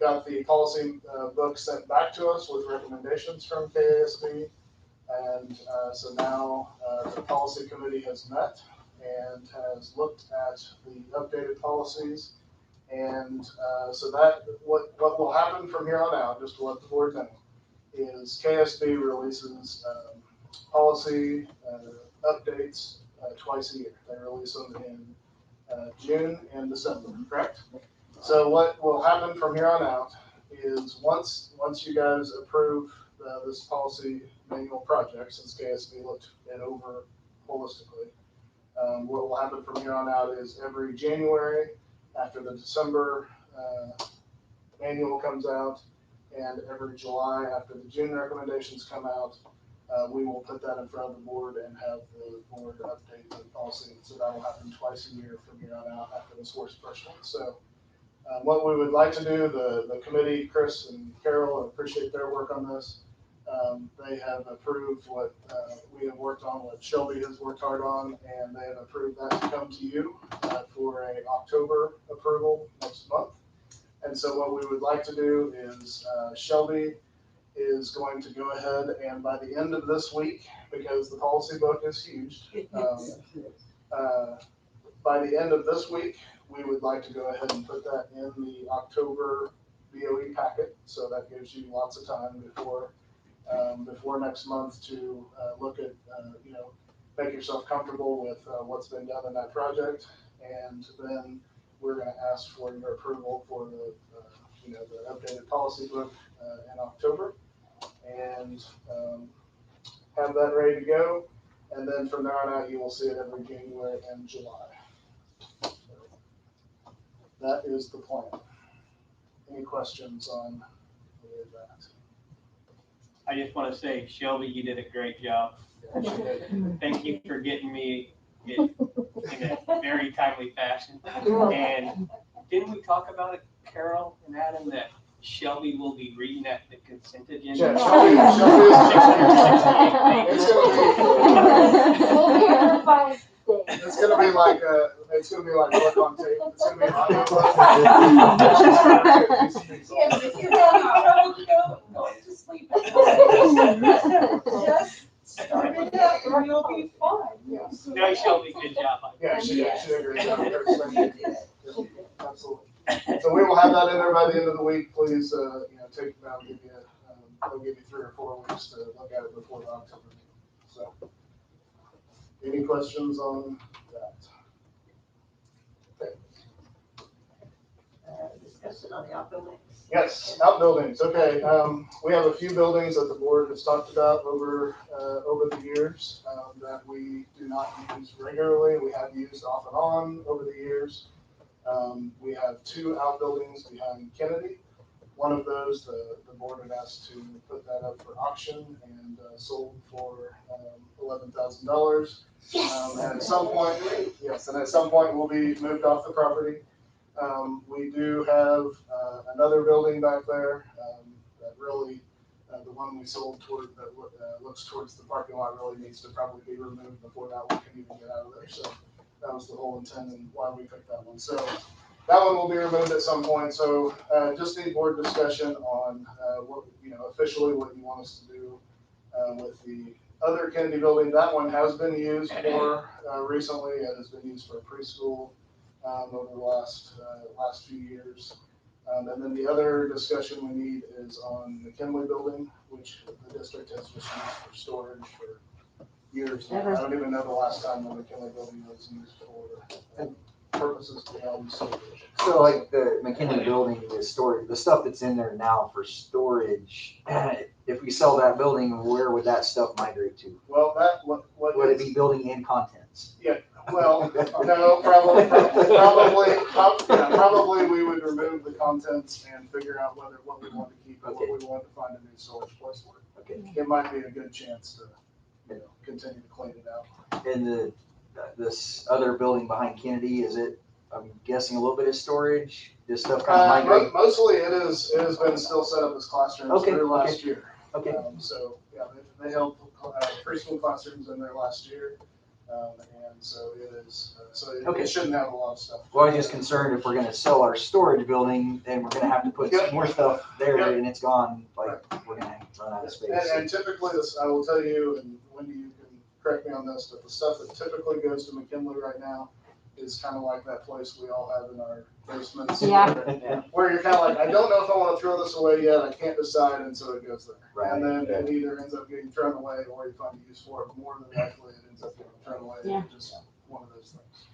S6: Got the policy book sent back to us with recommendations from KASB. And so now the policy committee has met and has looked at the updated policies. And so that what will happen from here on out, just to let the board know, is KSB releases policy updates twice a year. They release them in June and December, correct? So what will happen from here on out is once you guys approve this policy manual project, since KSB looked it over holistically, what will happen from here on out is every January, after the December manual comes out, and every July after the June recommendations come out, we will put that in front of the board and have the board update the policy. So that will happen twice a year from here on out after this first one. So what we would like to do, the committee, Chris and Carol, I appreciate their work on this. They have approved what we have worked on, what Shelby has worked hard on, and they have approved that to come to you for a October approval next month. And so what we would like to do is Shelby is going to go ahead and by the end of this week, because the policy book is huge, by the end of this week, we would like to go ahead and put that in the October BOE packet. So that gives you lots of time before next month to look at, make yourself comfortable with what's been done in that project. And then we're going to ask for your approval for the updated policy book in October, and have that ready to go. And then from there on out, you will see it every January and July. So that is the plan. Any questions on any of that?
S9: I just want to say, Shelby, you did a great job. Thank you for getting me it in a very timely fashion. And didn't we talk about it, Carol and Adam, that Shelby will be reading at the consent agenda?
S6: Yeah, Shelby is.
S2: We'll be here by
S6: It's gonna be like work on tape. It's gonna be an audio book.
S4: Yes, if you're going to sleep. Just start it up and you'll be fine.
S9: No, Shelby, good job.
S6: Yeah, she did a great job. Absolutely. So we will have that in there by the end of the week. Please, take it down. They'll give you 3 or 4 weeks to look at it before the October meeting. So, any questions on that?
S4: Discussion on the outbuildings.
S6: Yes, outbuildings. Okay, we have a few buildings that the board has talked about over the years that we do not use regularly. We have used off and on over the years. We have 2 outbuildings behind Kennedy. One of those, the board had asked to put that up for auction and sold for $11,000. And at some point, will be moved off the property. We do have another building back there that really, the one we sold toward that looks towards the parking lot, really needs to probably be removed before that one can even get out of there. So that was the whole intent and why we picked that one. So that one will be removed at some point. So just need board discussion on what, officially what you want us to do with the other Kennedy building. That one has been used more recently. It has been used for preschool over the last few years. And then the other discussion we need is on the McKinley building, which the district has just used for storage for years now. I don't even know the last time the McKinley building was used for purposes beyond storage.
S5: So like the McKinley building, the storage, the stuff that's in there now for storage, if we sell that building, where would that stuff migrate to?
S6: Well, what
S5: Would it be building and contents?
S6: Yeah. Well, no, probably we would remove the contents and figure out what we want to keep and what we want to find a new storage place for.
S5: Okay.
S6: It might be a good chance to, continue to clean it out.
S5: And this other building behind Kennedy, is it, I'm guessing a little bit of storage, this stuff kind of migrate?
S6: Mostly it has been still set up as classrooms through last year.
S5: Okay.
S6: So yeah, they held preschool classrooms in there last year. And so it is, it shouldn't have a lot of stuff.
S5: Well, I'm just concerned if we're gonna sell our storage building, then we're gonna have to put some more stuff there and it's gone, like, we're gonna run out of space.
S6: And typically this, I will tell you, and Wendy, you can correct me on this, but the stuff that typically goes to McKinley right now is kind of like that place we all have in our basements.
S2: Yeah.
S6: Where you're kind of like, I don't know if I want to throw this away yet. I can't decide, and so it goes there.
S5: Right.
S6: And then it either ends up getting thrown away or you find a use for it. But more than likely, it ends up getting thrown away.
S2: Yeah.
S6: It's just one of those things.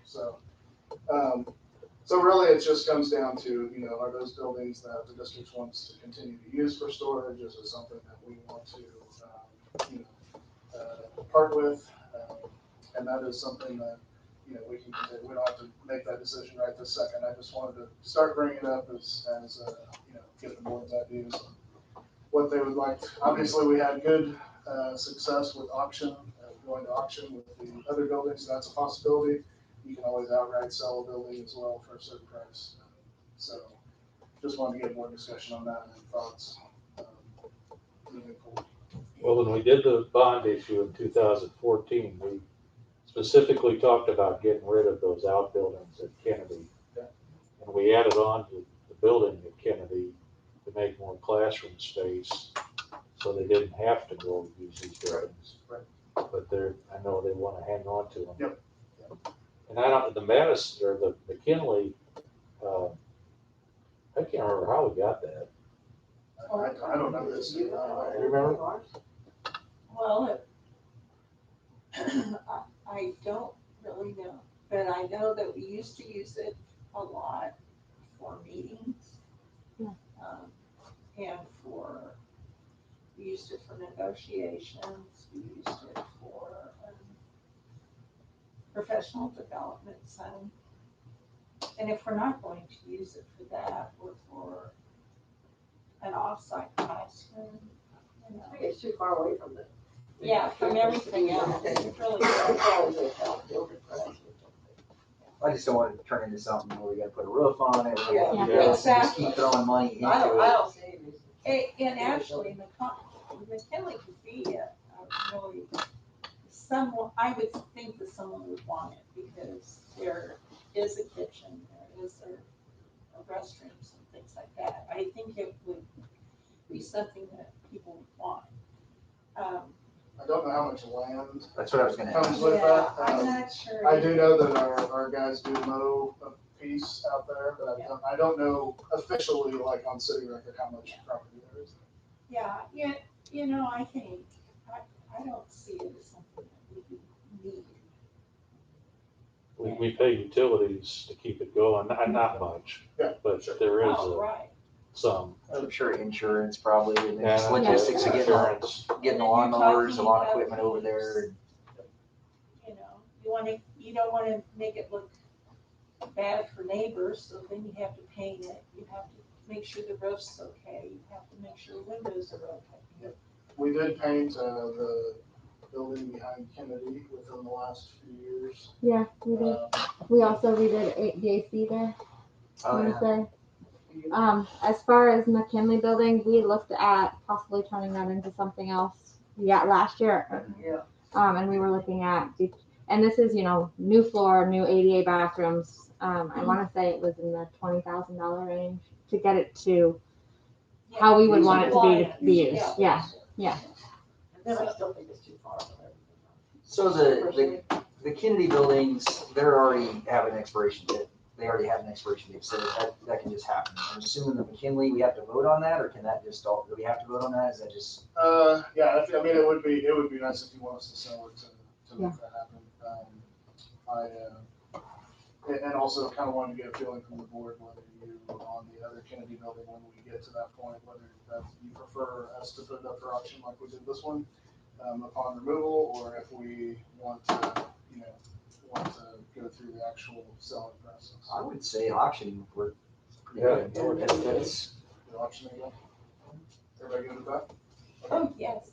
S6: So really, it just comes down to, are those buildings that the district wants to continue to use for storage? Is it something that we want to, part with? And that is something that, we can, we don't have to make that decision right this second. I just wanted to start bringing it up as get the board's ideas on what they would like. Obviously, we had good success with auction, going to auction with the other buildings. So that's a possibility. You can always outright sell a building as well for a certain price. So just wanted to get more discussion on that and thoughts moving forward.
S3: Well, when we did the bond issue in 2014, we specifically talked about getting rid of those outbuildings at Kennedy. And we added on to the building at Kennedy to make more classroom space, so they didn't have to go use these buildings.
S6: Right.
S3: But I know they want to hang on to them.
S6: Yep.
S3: And the Madison, or the McKinley, I can't remember how we got that.
S6: I don't know this.
S3: You remember?
S4: Well, I don't really know, but I know that we used to use it a lot for meetings.
S2: Yeah.
S4: And we used it for negotiations, we used it for professional development some. And if we're not going to use it for that, or for an off-site classroom,
S10: I think it's too far away from the.
S4: yeah, from everything else, it really
S5: I just don't want it to turn into something where we gotta put a roof on it.
S10: Yeah.
S3: Yeah.
S5: Just keep throwing money into
S10: I
S5: it.
S10: don't see any reason.
S4: And actually, McKinley could be really, I would think that someone would want it, because there is a kitchen, there is a restrooms and things like that. I think it would be something that people would want.
S6: I don't know how much land
S5: That's what I was gonna ask.
S6: comes with
S4: Yeah,
S6: that.
S4: I'm not sure.
S6: I do know that our guys do mow a piece out there, but I don't know officially, like on city record, how much property there is.
S4: Yeah, I think, I don't see it as something that we need.
S3: We pay utilities to keep it going, not much,
S6: Yeah,
S3: but
S6: sure.
S3: there is
S4: Oh, right.
S3: some.
S5: I'm sure insurance probably, and then
S3: Yeah,
S5: just logistics of
S3: insurance.
S5: getting the
S4: And then you're
S5: lawnmowers, a
S4: talking
S5: lot of
S4: about
S5: equipment over there.
S4: You don't wanna make it look bad for neighbors, so then you have to paint it, you have to make sure the roof's okay, you have to make sure windows are okay.
S6: We did paint the building behind Kennedy within the last few years.
S2: Yeah, we did. We also redid the AC there. I
S5: Oh,
S2: want
S5: yeah.
S2: to say. As far as McKinley building, we looked at possibly turning that into something else. Yeah, last year.
S10: Yeah.
S2: And we were looking at, and this is, new floor, new ADA bathrooms. I want to say it was in the $20,000 range to get it to how we would want it to be used. Yeah.
S10: And then I still think it's too far from everything else.
S5: So the Kennedy buildings, they're already have an expiration date. They already have an expiration date, so that can just happen. I'm assuming the McKinley, we have to vote on that, or can that just do we have to vote on that? Is that just?
S6: Yeah, I mean, it would be nice if you want us to sell it to make that happen. And also kind of wanted to get a feeling from the board whether you, on the other Kennedy building, when we get to that point, whether you prefer us to put it up for auction like we did this one, upon removal, or if we want to go through the actual selling process.
S5: I would say auction would pretty
S3: Yeah.
S5: good. That's
S6: The auction again? Everybody good with that?
S4: Oh, yes.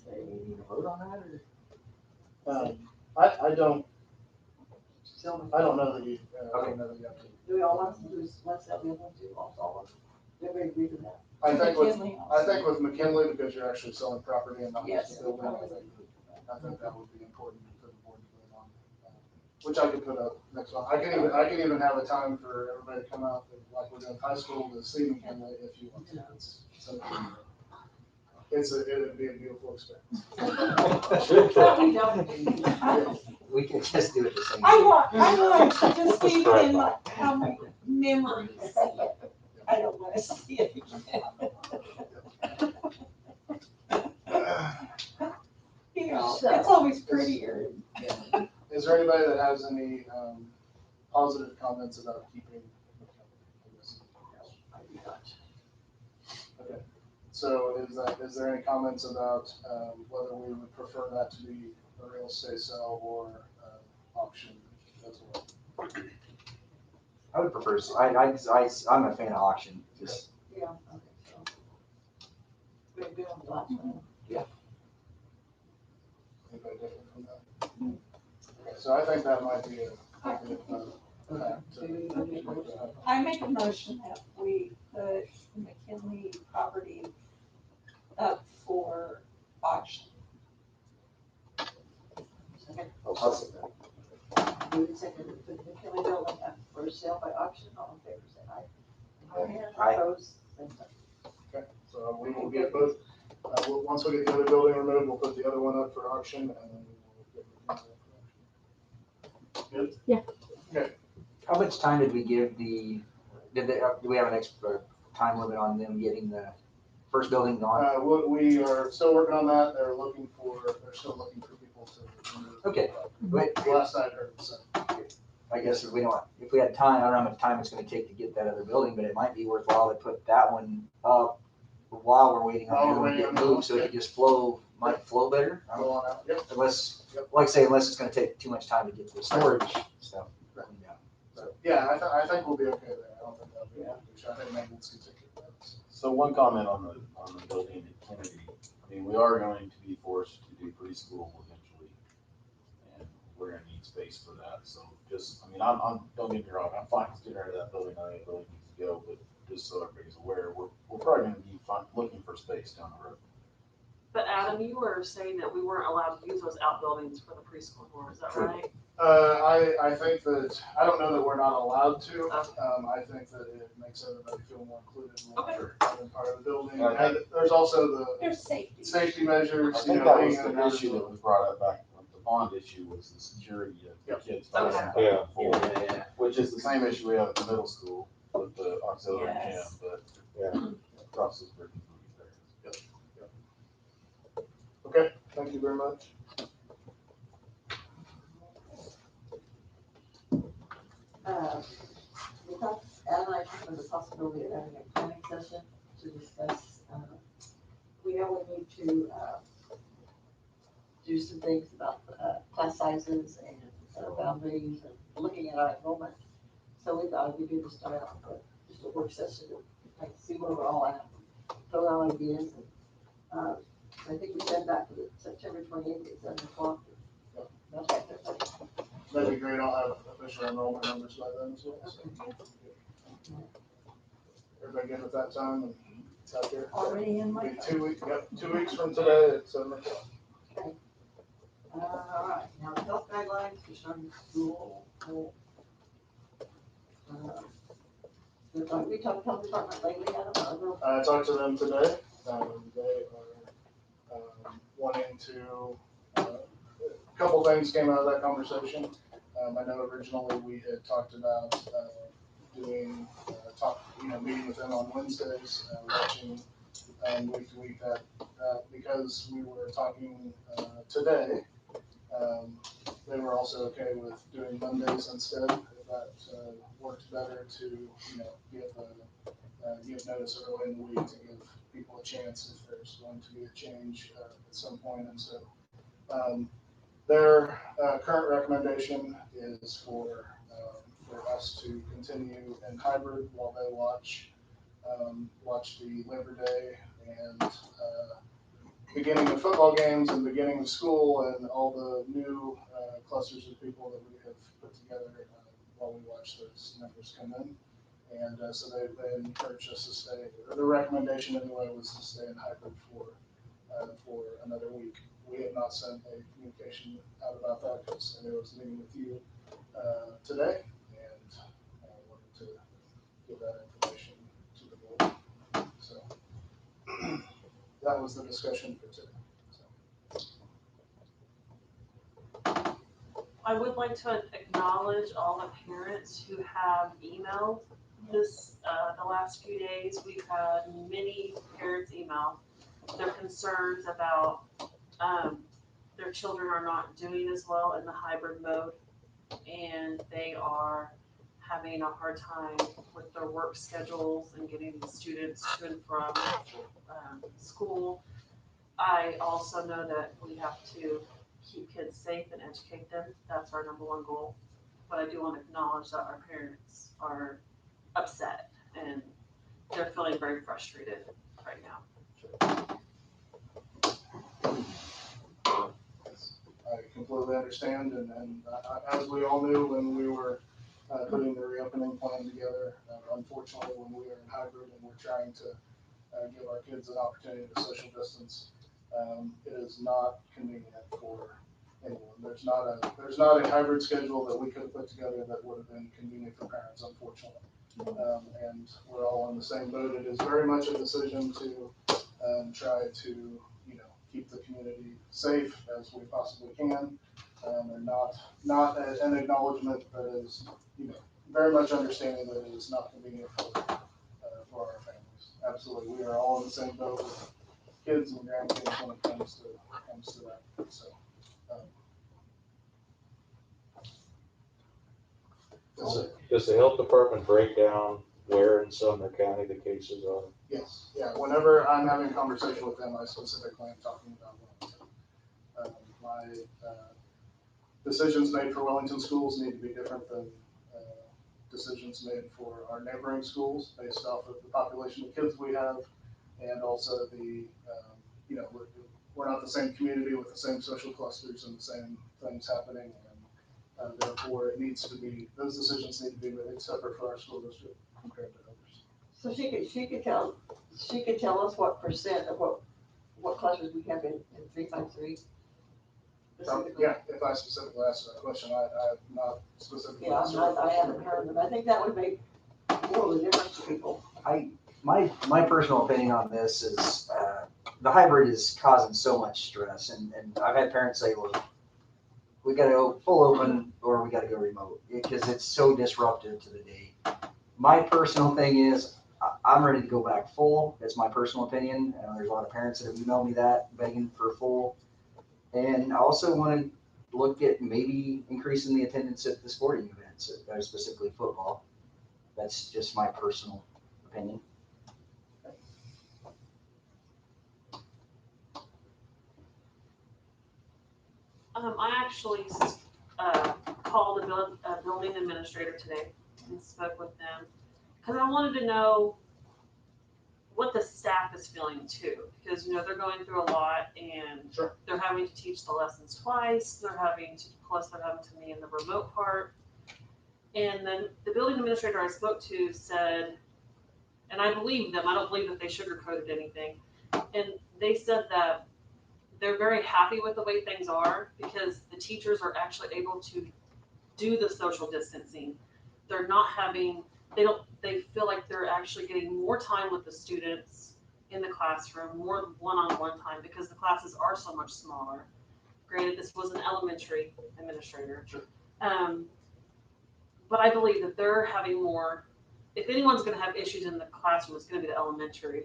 S5: Say we need to vote on that, or?
S6: I don't know that you, I don't know that you have to.
S10: Do we all want to do one sell, the other one do all of them? Everybody agree with that?
S6: I think
S4: McKinley also.
S6: with McKinley, because you're actually selling property and not just
S4: Yes.
S6: a building, I think that would be important for the board to vote on. Which I could put up next month. I can even have a time for everybody to come out, like we're doing high school, to see McKinley if you want to. It'd be a beautiful experience.
S10: We don't do.
S5: We can just do it the same.
S4: I want to just leave it in my memories. I don't want to see it again. It's always prettier.
S6: Is there anybody that has any positive comments about keeping McKinley, I guess.
S10: I do not.
S6: Okay, so is there any comments about whether we would prefer that to be a real estate sale or auction as well?
S5: I would prefer, I'm a fan of auction, just,
S10: Yeah, I think so. We're good on the last one.
S6: Anybody different from that? Okay, so I think that might be a fact to
S4: I make a motion that we put the McKinley property up for auction.
S3: I'll second that.
S10: Moved and seconded to put the McKinley building up for sale by auction. All in favor, say aye.
S5: Aye.
S10: Opposed, same sign.
S6: Okay, so we will get both, once we get the other building removed, we'll put the other one up for auction, and then we will get McKinley up for auction. Good?
S2: Yeah.
S6: Okay,
S5: how much time did we give do we have an extra time limit on them getting the first building gone?
S6: we are still working on that, they're still looking for people to remove.
S5: Okay, but
S6: Last I heard, so.
S5: I guess if we had time, I don't know how much time it's gonna take to get that other building, but it might be worthwhile to put that one up while we're waiting on the other one to get moved, so it can just might flow better. I don't
S6: Go
S5: know.
S6: on out, yep.
S5: Unless, like I say, unless it's gonna take too much time to get the storage stuff cleaned out.
S6: So, yeah, I think we'll be okay there, I don't think that'll be an issue, I think maintenance can take care of that.
S8: So one comment on the building at Kennedy. I mean, we are going to be forced to do preschool eventually, and we're gonna need space for that. So just, I mean, don't get me wrong, I'm fine with getting rid of that building. I think it really needs to go, but just so everybody's aware, we're probably gonna be looking for space down the road.
S11: But Adam, you were saying that we weren't allowed to use those outbuildings for the preschool more, is that right?
S6: I think that, I don't know that we're not allowed to, I think that it makes everybody feel more included when they're having part of the building.
S8: Yeah, I
S6: And there's also the
S4: There's safety.
S6: safety measures,
S8: I
S6: you
S8: think
S6: know,
S8: that
S6: being
S8: was
S6: in and
S8: the
S6: out of
S8: issue
S6: the-
S8: that was brought up back, the bond issue was the security of the kids.
S11: Okay.
S8: back
S3: Yeah.
S8: and forth, which is the same issue we have at the middle school with the auxiliary gym,
S4: Yes.
S8: but
S3: Yeah.
S8: across those bridges will be there.
S6: Okay, thank you very much.
S10: We talked, Adam and I talked about the possibility of having a planning session to discuss, we know we need to, do some things about, class sizes and boundaries and looking at our enrollment. So we thought we could just start out with just a work session to like see where we're all at, throw out ideas. And I think we said back to the September 28th at 7:00. Okay,
S6: That'd be great, I'll have official enrollment numbers by then as well, so. Everybody good at that time, and it's out there?
S4: Already in my.
S6: Be 2 weeks, yep, 2 weeks from today at 7:00.
S10: all right, now the health guidelines for starting school. We talked to health department lately, Adam, I don't know.
S6: I talked to them today, they are, wanting to, a couple things came out of that conversation. I know originally we had talked about, doing, meeting with them on Wednesdays, watching, week to week that, because we were talking, today, they were also okay with doing Mondays instead, if that, works better to, give notice early in the week to give people a chance if there's going to be a change, at some point, and so, their current recommendation is for us to continue in hybrid while they watch the Labor Day and beginning of football games and beginning of school and all the new clusters of people that we have put together while we watch those numbers come in. And so they encouraged us to stay, or the recommendation anyway was to stay in hybrid for another week. We have not sent a communication out about that because I knew I was meeting with you today, and I wanted to give that information to the board. So that was the discussion for today.
S11: I would like to acknowledge all the parents who have emailed this, the last few days. We've had many parents email their concerns about, their children are not doing as well in the hybrid mode. And they are having a hard time with their work schedules and getting the students to and from school. I also know that we have to keep kids safe and educate them. That's our number one goal. But I do want to acknowledge that our parents are upset and they're feeling very frustrated right now.
S6: I completely understand, and as we all knew when we were putting the reopening plan together, unfortunately, when we are in hybrid and we're trying to give our kids an opportunity to social distance, it is not convenient for anyone. There's not a hybrid schedule that we could have put together that would have been convenient for parents, unfortunately. And we're all in the same boat. It is very much a decision to try to, keep the community safe as we possibly can, and not an acknowledgement that is, very much understanding that it is not convenient for our families. Absolutely, we are all in the same boat with kids and grandkids when it comes to that. So.
S3: Does the health department break down where in Sumner County the cases are?
S6: Yes, yeah, whenever I'm having a conversation with them, I specifically am talking about Wellington. My decisions made for Wellington schools need to be different than decisions made for our neighboring schools based off of the population of kids we have, and also the, we're not the same community with the same social clusters and the same things happening, and therefore it needs to be, those decisions need to be made separate for our school district compared to others.
S10: So she could tell us what percent of what clusters we have in 353.
S6: Yeah, if I specifically asked that question, I have not specifically.
S10: Yeah, I haven't heard them. I think that would make more of a difference to people.
S5: My personal opinion on this is the hybrid is causing so much stress, and I've had parents say, well, we got to go full open or we got to go remote because it's so disruptive to the day. My personal thing is I'm ready to go back full. It's my personal opinion. There's a lot of parents that have emailed me that begging for full. And I also want to look at maybe increasing the attendance at the sporting events, specifically football. That's just my personal opinion.
S11: I actually called the building administrator today and spoke with them because I wanted to know what the staff is feeling too, because they're going through a lot and
S6: Sure.
S11: They're having to teach the lessons twice. They're having to me in the remote part. And then the building administrator I spoke to said, and I believe them, I don't believe that they sugarcoated anything. And they said that they're very happy with the way things are because the teachers are actually able to do the social distancing. They're not having, they feel like they're actually getting more time with the students in the classroom, more one-on-one time because the classes are so much smaller. Granted, this was an elementary administrator.
S6: Sure.
S11: But I believe that they're having more, if anyone's gonna have issues in the classroom, it's gonna be the elementary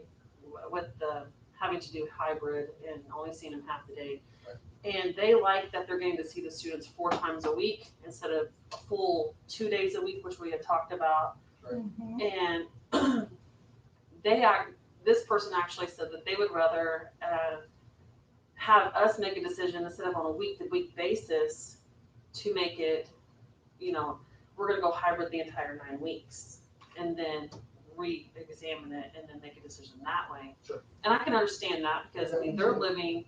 S11: with the having to do hybrid and only seeing them half the day. Right. And they like that they're getting to see the students 4 times a week instead of a full 2 days a week, which we had talked about.
S6: Right.
S11: And this person actually said that they would rather have us make a decision instead of on a week-to-week basis to make it, we're gonna go hybrid the entire 9 weeks and then re-examine it and then make a decision that way.
S6: Sure.
S11: And I can understand that because they're living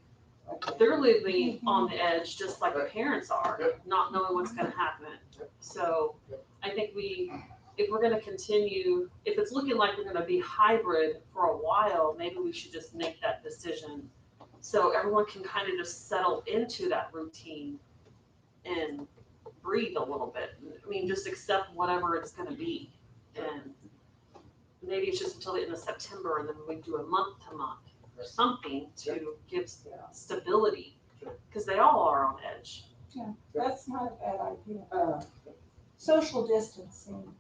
S11: on the edge just like the parents are,
S6: Yep.
S11: not knowing what's gonna happen.
S6: Yep.
S11: So I think if we're gonna continue, if it's looking like we're gonna be hybrid for a while, maybe we should just make that decision so everyone can kind of just settle into that routine and breathe a little bit. I mean, just accept whatever it's gonna be. And maybe it's just until the end of September and then we do a month to month or something to give stability because they all are on edge.
S4: Yeah, that's not a bad idea. Social distancing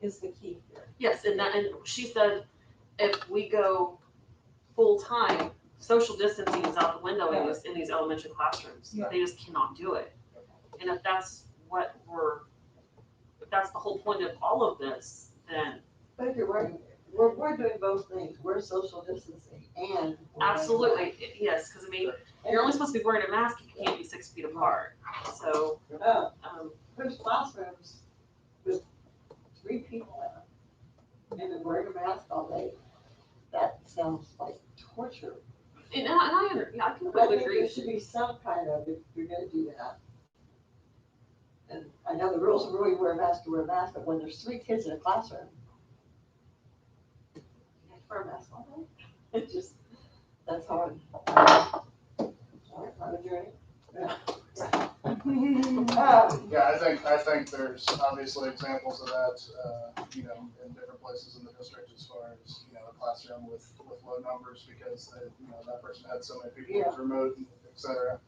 S4: is the key here.
S11: Yes, and she said if we go full time, social distancing is out the window in these elementary classrooms.
S4: Yeah.
S11: They just cannot do it. And if that's what we're that's the whole point of all of this, then
S10: But if you're wearing, we're doing both things. We're social distancing and. we're wearing
S11: absolutely, yes, because I mean,
S10: masks.
S11: you're only supposed to be wearing a mask, you can't be 6 feet apart. So,
S10: There's classrooms with 3 people in them, and they're wearing a mask all day. That sounds like torture.
S11: and I
S10: I
S11: completely
S10: think
S11: agree.
S10: there should be some kind of, if you're gonna do that. And I know the rules are really wear a mask, you wear a mask, but when there's 3 kids in a classroom, you have to wear a mask all day. It just, that's hard. All right, I'm adjourning. Yeah.
S6: Yeah, I think there's obviously examples of that, you know, in different places in the district as far as, you know, a classroom with low numbers because they, you know, that person had so many people who's remote, et cetera.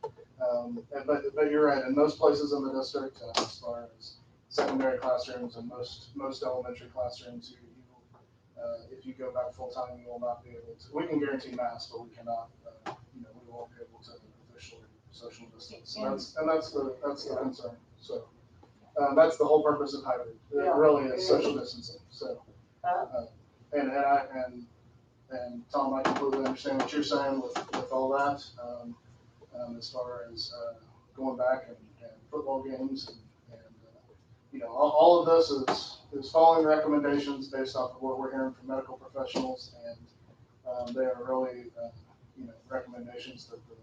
S6: But you're right, in most places in the district, as far as secondary classrooms and most elementary classrooms, if you go back full time, you will not be able to. We can guarantee masks, but we cannot. You know, we won't be able to officially social distance. So that's the concern. So that's the whole purpose of hybrid. It really is social distancing. So and Tom, I completely understand what you're saying with all that. As far as going back and football games and you know, all of this is following recommendations based off of what we're hearing from medical professionals, and they are really, you know, recommendations that the,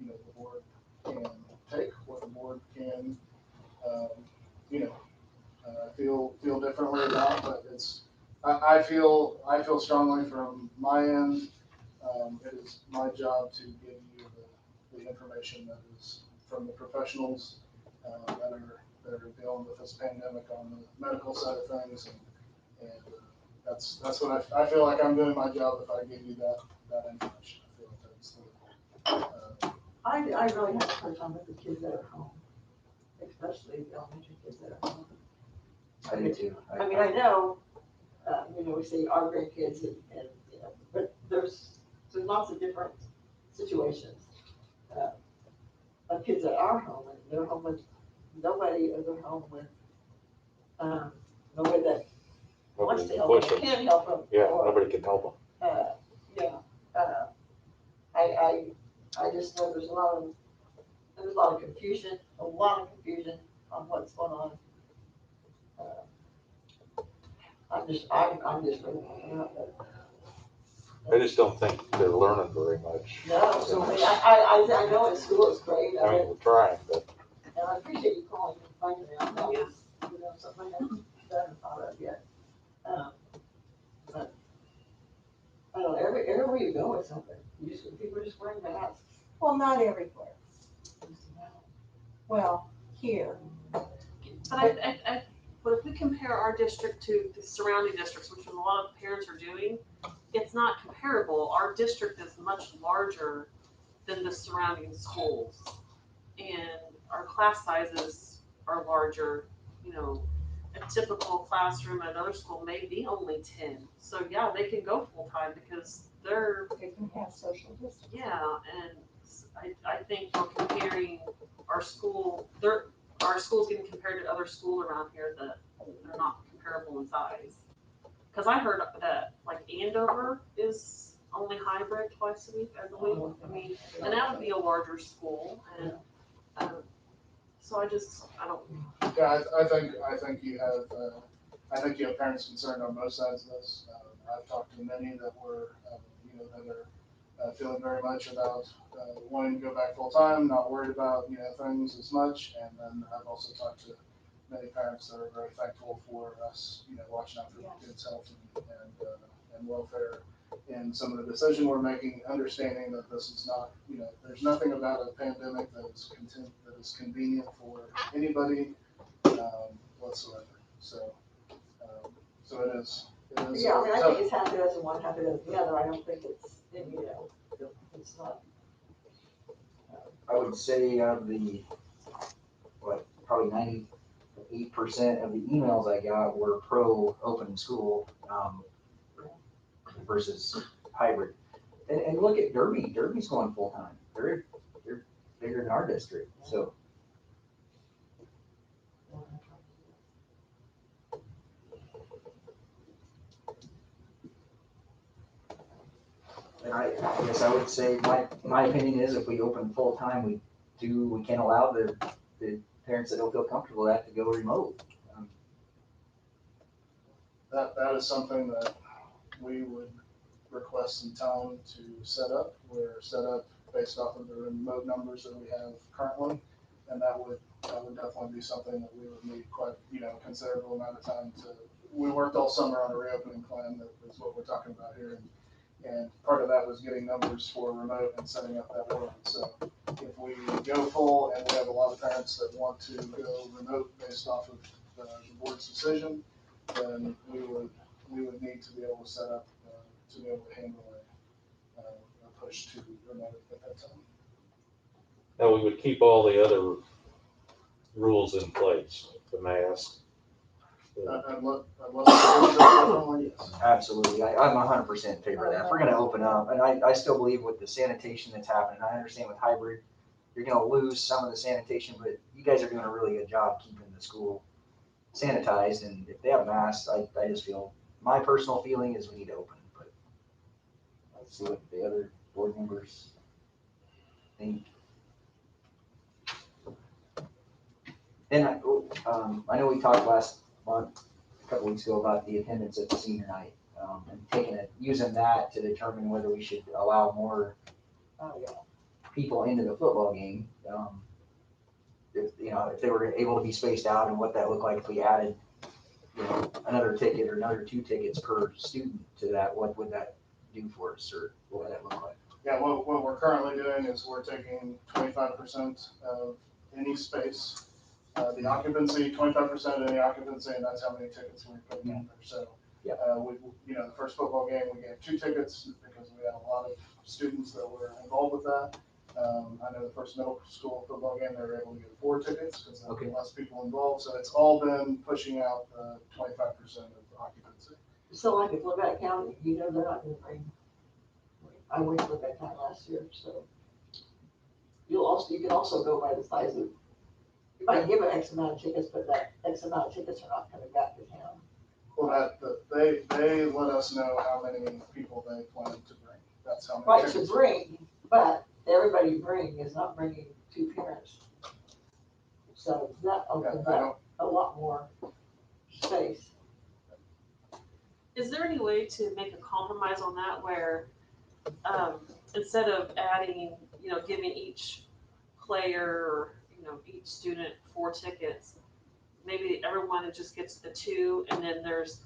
S6: you know, the board can take, or the board can, you know, feel differently about. But I feel strongly from my end. It is my job to give you the information that is from the professionals that are dealing with this pandemic on the medical side of things, and that's what I feel like I'm doing my job if I give you that information. I feel like that's the.
S10: I really have a hard time with the kids that are home, especially the elementary kids that are home.
S5: I do too.
S10: I mean, I know, you know, we say our grandkids and, you know, but there's lots of different situations. Of kids that are home, and they're home with nobody, or they're home with, nobody that wants to help
S3: Push
S10: them,
S3: them.
S10: can help them.
S3: Yeah,
S10: or,
S3: nobody can help them.
S10: Yeah, I just know there's a lot of confusion, on what's going on. I'm just really,
S3: I just don't think they're learning very much.
S10: no, so I know in school it's great,
S3: I mean, we're trying, but
S10: and I appreciate you calling and finding out, that was, you know, something I haven't thought of yet. But, I don't know, everywhere you go with something, people are just wearing masks.
S4: Well, not everywhere. Well, here.
S11: But but if we compare our district to the surrounding districts, which a lot of parents are doing, it's not comparable. Our district is much larger than the surrounding schools. And our class sizes are larger. You know, a typical classroom at another school may be only 10. So yeah, they can go full time because
S4: They can have social distance.
S11: yeah, and I think we're comparing our school, our school's getting compared to other schools around here that they're not comparable in size. Because I heard that like Andover is only hybrid twice a week, I believe. I mean, and that would be a larger school, and so I don't.
S6: Yeah, I think you have parents concerned on both sides of this. I've talked to many that were, you know, that are feeling very much about wanting to go back full time, not worried about, you know, things as much. And then I've also talked to many parents that are very thankful for us, you know, watching out for the kids' health and welfare, and some of the decision we're making, understanding that this is not, you know, there's nothing about a pandemic that is convenient for anybody whatsoever. So it is.
S10: Yeah, I mean, I think it's half a dozen one, half a dozen the other. I don't think it's, you know, it's not.
S5: I would say out of the, probably 98% of the emails I got were pro open school versus hybrid. And look at Derby. Derby's going full time. They're bigger than our district. So And I guess I would say, my opinion is if we open full-time, we can't allow the parents that don't feel comfortable that to go remote.
S6: That is something that we would request some time to set up. We're set up based off of the remote numbers that we have currently, and that would definitely be something that we would need quite, considerable amount of time to. We worked all summer on a reopening plan, that is what we're talking about here, and part of that was getting numbers for remote and setting up that work. So if we go full, and we have a lot of parents that want to go remote based off of the board's decision, then we would need to be able to set up to be able to handle a push to remote at that time.
S3: Now, we would keep all the other rules in place, the mask.
S6: Yes.
S5: Absolutely, I'm 100% in favor of that. If we're gonna open up, and I still believe with the sanitation that's happening, I understand with hybrid, you're gonna lose some of the sanitation, but you guys are doing a really good job keeping the school sanitized, and if they have masks, I just feel, my personal feeling is we need to open, but let's see what the other board members think. And I know we talked last month, a couple weeks ago, about the attendance at the senior night, and using that to determine whether we should allow more people into the football game. If they were able to be spaced out, and what that looked like if we added, another ticket or another 2 tickets per student to that, what would that do for us, or what would that look like?
S6: Yeah, what we're currently doing is we're taking 25% of any space, the occupancy, 25% of any occupancy, and that's how many tickets we're putting in there. So, the first football game, we gave 2 tickets because we had a lot of students that were involved with that. I know the first middle school football game, they were able to get 4 tickets because there were less people involved. So it's all been pushing out 25% of occupancy.
S10: So like if Levette County, they're not gonna bring, I went to Levette County last year, so you can also go by the size of, you might give an X amount of tickets, but that X amount of tickets are not coming back to town.
S6: Well, they let us know how many people they plan to bring. That's how many
S10: Right, to
S6: tickets.
S10: bring, but everybody you bring is not bringing 2 parents. So that opens up a lot more space.
S11: Is there any way to make a compromise on that where, instead of adding, giving each player or, each student 4 tickets, maybe everyone just gets the 2, and then there's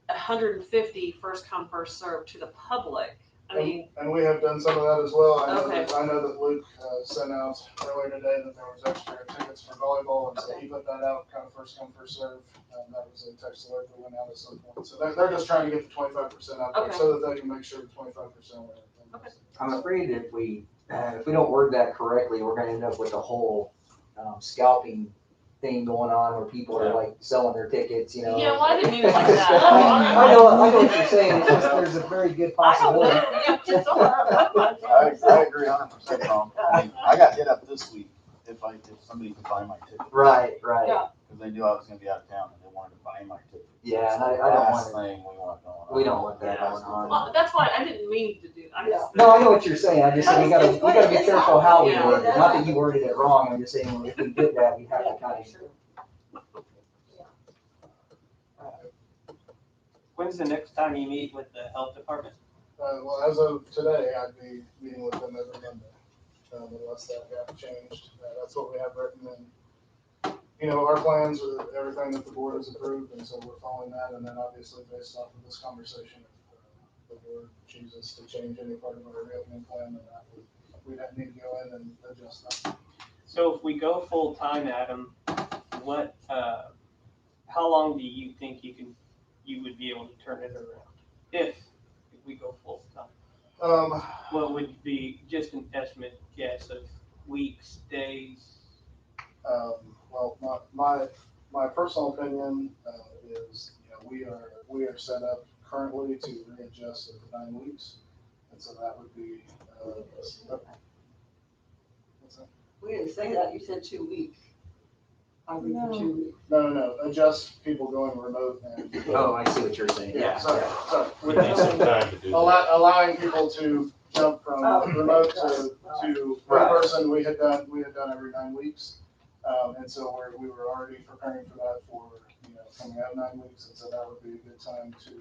S11: 150 first come, first served to the public?
S6: And we have done some of that as well. I know that Luke sent out earlier today that there was extra tickets for volleyball, and so he put that out kind of first come, first serve. That was a text alert that went out at some point. So they're just trying to get the 25% out there so that they can make sure the 25% were.
S5: I'm afraid if we don't word that correctly, we're gonna end up with a whole scalping thing going on where people are like selling their tickets,
S11: Yeah, well, I didn't mean it like that.
S5: I know what you're saying. It's just, there's a very good possibility.
S8: I agree 100%, Tom. I got hit up this week if somebody could buy my ticket.
S5: Right.
S10: Yeah.
S8: Because they knew I was gonna be out of town and they wanted to buy my ticket.
S5: Yeah, and I don't
S8: Last
S5: want
S8: thing we want going on.
S5: We don't want that going on.
S11: Well, that's why I didn't mean to do that.
S5: No, I know what you're saying. I just say we gotta be careful how we word it. Not that you worded it wrong. I'm just saying if we did that, we have to kind of.
S9: When's the next time you meet with the health department?
S6: Well, as of today, I'd be meeting with them every Monday, unless that got changed. That's what we have written in. Our plans are everything that the board has approved, and so we're following that. And then obviously based off of this conversation, if the board chooses to change any part of our reopening plan, then we'd need to go in and adjust that.
S9: So if we go full time, Adam, how long do you think you would be able to turn it around if we go full time?
S6: What
S9: would be just an estimate guess of weeks, days?
S6: Well, my personal opinion is, we are set up currently to readjust at the 9 weeks, and so that would be. What's that?
S10: We didn't say that, you said 2 weeks. I read for 2 weeks.
S6: No, adjust people going remote and.
S5: Oh, I see what you're saying. Yeah.
S6: Sorry.
S3: We need some time to do that.
S6: Allowing people to jump from remote to in-person, we had done every 9 weeks. And so we were already preparing for that for, coming out 9 weeks, and so that would be a good time to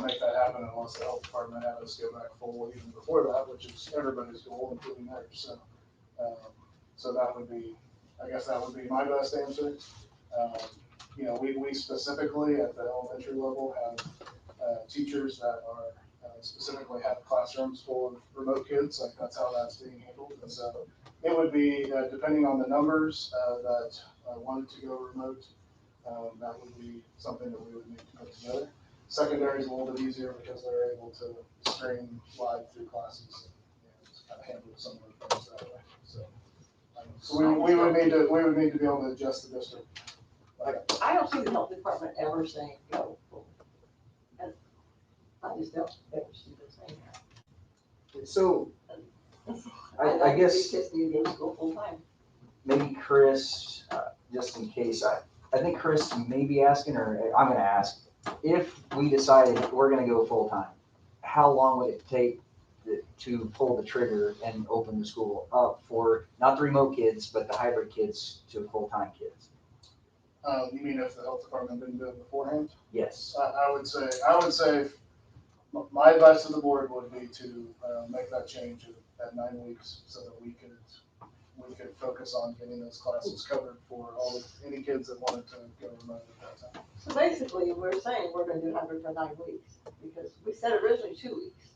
S6: make that happen unless the health department had us go back full even before that, which is everybody's goal, including theirs. So, so that would be, I guess that would be my best answer. We specifically at the elementary level have teachers that are specifically have classrooms full of remote kids. Like that's how that's being handled. And so it would be, depending on the numbers that wanted to go remote, that would be something that we would need to put together. Secondary is a little bit easier because they're able to stream live through classes and just kind of handle some of the things that way. So we would need to be able to adjust the district.
S10: I don't see the health department ever saying go full. And I just don't ever see them saying that.
S5: So I
S10: think
S5: guess
S10: kids need to go to school full time.
S5: maybe Chris, just in case, I think Chris may be asking, or I'm gonna ask, if we decided we're gonna go full time, how long would it take to pull the trigger and open the school up for not the remote kids, but the hybrid kids to full-time kids?
S6: You mean if the health department didn't do it beforehand?
S5: Yes.
S6: I would say my advice to the board would be to make that change at 9 weeks so that we could focus on getting those classes covered for any kids that wanted to go remote at that time.
S10: So basically, we're saying we're gonna do hybrid for 9 weeks, because we said originally 2 weeks.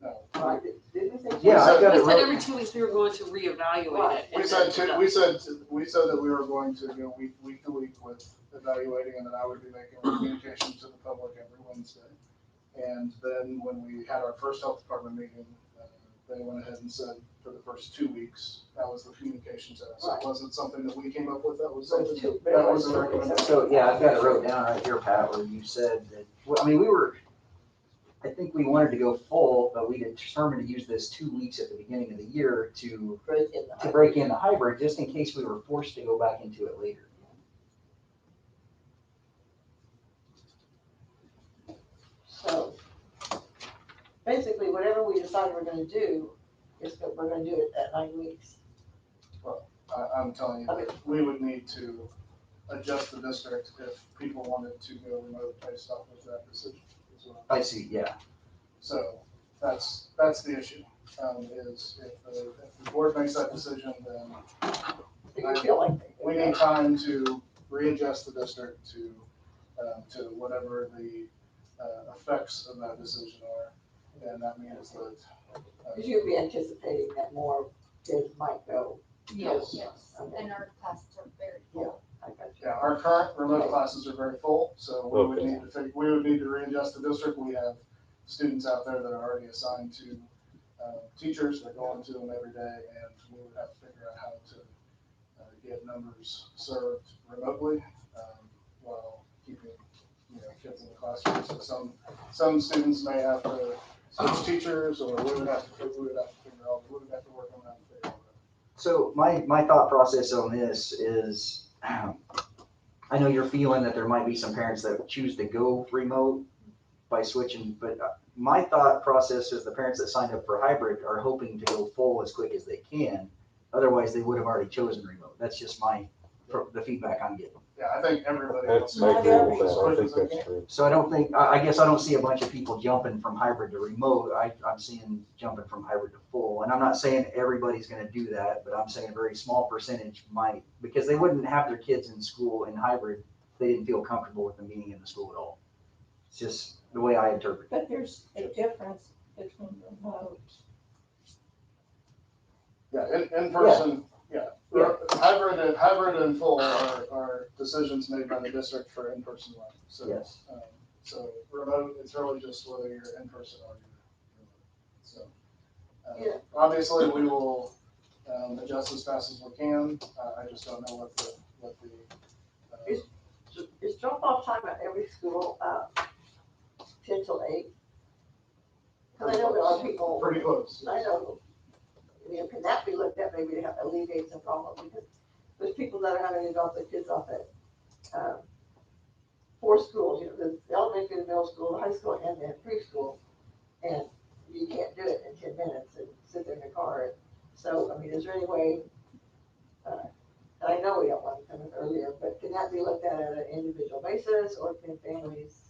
S6: No.
S10: Right, did we say?
S5: Yeah, I got
S11: We
S5: it
S11: said
S5: wrote.
S11: every 2 weeks we were going to reevaluate it.
S6: We said that we were going to go week to week with evaluating, and that I would be making communication to the public every Wednesday. And then when we had our first health department meeting, they went ahead and said for the first 2 weeks, that was the communication to us. It wasn't something that we came up with, that was something that was a recommendation.
S5: So, yeah, I've got it wrote down right here, Pat, where you said that, well, I mean, I think we wanted to go full, but we determined to use this 2 weeks at the beginning of the year to break in the hybrid, just in case we were forced to go back into it later.
S10: So basically, whatever we decide we're gonna do, we're gonna do it at 9 weeks.
S6: I'm telling you, we would need to adjust the district if people wanted to go remote based off of that decision as well.
S5: I see, yeah.
S6: So that's the issue, is if the board makes that decision, then
S10: You feel like
S6: we need time to readjust the district to whatever the effects of that decision are. And that means that.
S10: Because you'd be anticipating that more kids might go.
S6: Yes.
S2: Yes, and our classes are very full.
S10: I got you.
S6: Yeah, our current remote classes are very full, so we would need to readjust the district. We have students out there that are already assigned to teachers that go into them every day, and we would have to figure out how to get numbers served remotely while keeping kids in the classroom. So some students may have to switch teachers, or we would have to work on that and figure all that.
S5: So my thought process on this is, I know you're feeling that there might be some parents that choose to go remote by switching, but my thought process is the parents that signed up for hybrid are hoping to go full as quick as they can. Otherwise, they would have already chosen remote. That's just the feedback I'm getting.
S6: Yeah, I think everybody wants
S3: That's, I agree with that, I think that's true.
S5: So I guess I don't see a bunch of people jumping from hybrid to remote. I'm seeing jumping from hybrid to full. And I'm not saying everybody's gonna do that, but I'm saying a very small percentage might, because they wouldn't have their kids in school in hybrid if they didn't feel comfortable with them being in the school at all. It's just the way I interpret it.
S4: But there's a difference between remote.
S6: Yeah, in person, hybrid and full are decisions made by the district for in-person learning. So,
S5: Yes.
S6: So remote, it's really just whether you're in person or you're remote. So, obviously we will adjust as fast as we can. I just don't know what the
S10: Is drop off time at every school 10 till 8? Because I know there are people.
S6: Pretty close.
S10: I know. Can that be looked at maybe to alleviate some problems? Because there's people that are having to drop their kids off at 4 schools, the elementary, the middle school, the high school, and the preschool. And you can't do it in 10 minutes and sit there in your car. And so, I mean, is there any way, and I know we don't want to come in earlier, but can that be looked at an individual basis, or can families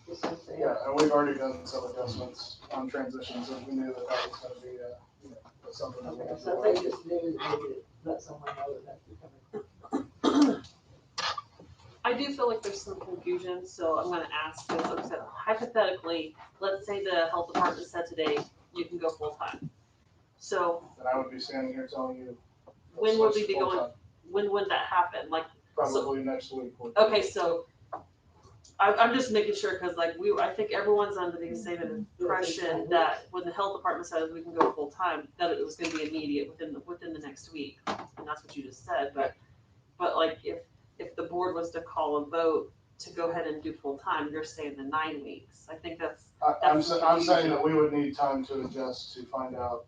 S10: just say?
S6: Yeah, and we've already done some adjustments on transitions, and we knew that that was gonna be, something that we
S10: Okay,
S6: had to
S10: so
S6: work.
S10: if they just knew, maybe let someone know that that's becoming.
S11: I do feel like there's some confusion, so I'm gonna ask, because like I said, hypothetically, let's say the health department said today, you can go full-time. So
S6: And I would be standing here telling you.
S11: when would we
S6: switch
S11: be going,
S6: full-time.
S11: when would that happen? Like,
S6: Probably next week.
S11: okay, so I'm just making sure, because like I think everyone's under the same impression that when the health department says we can go full-time, that it was gonna be immediate within the next week. And that's what you just said, but like if the board was to call a vote to go ahead and do full-time, you're saying the 9 weeks. I think
S6: I'm saying that we would need time to adjust to find out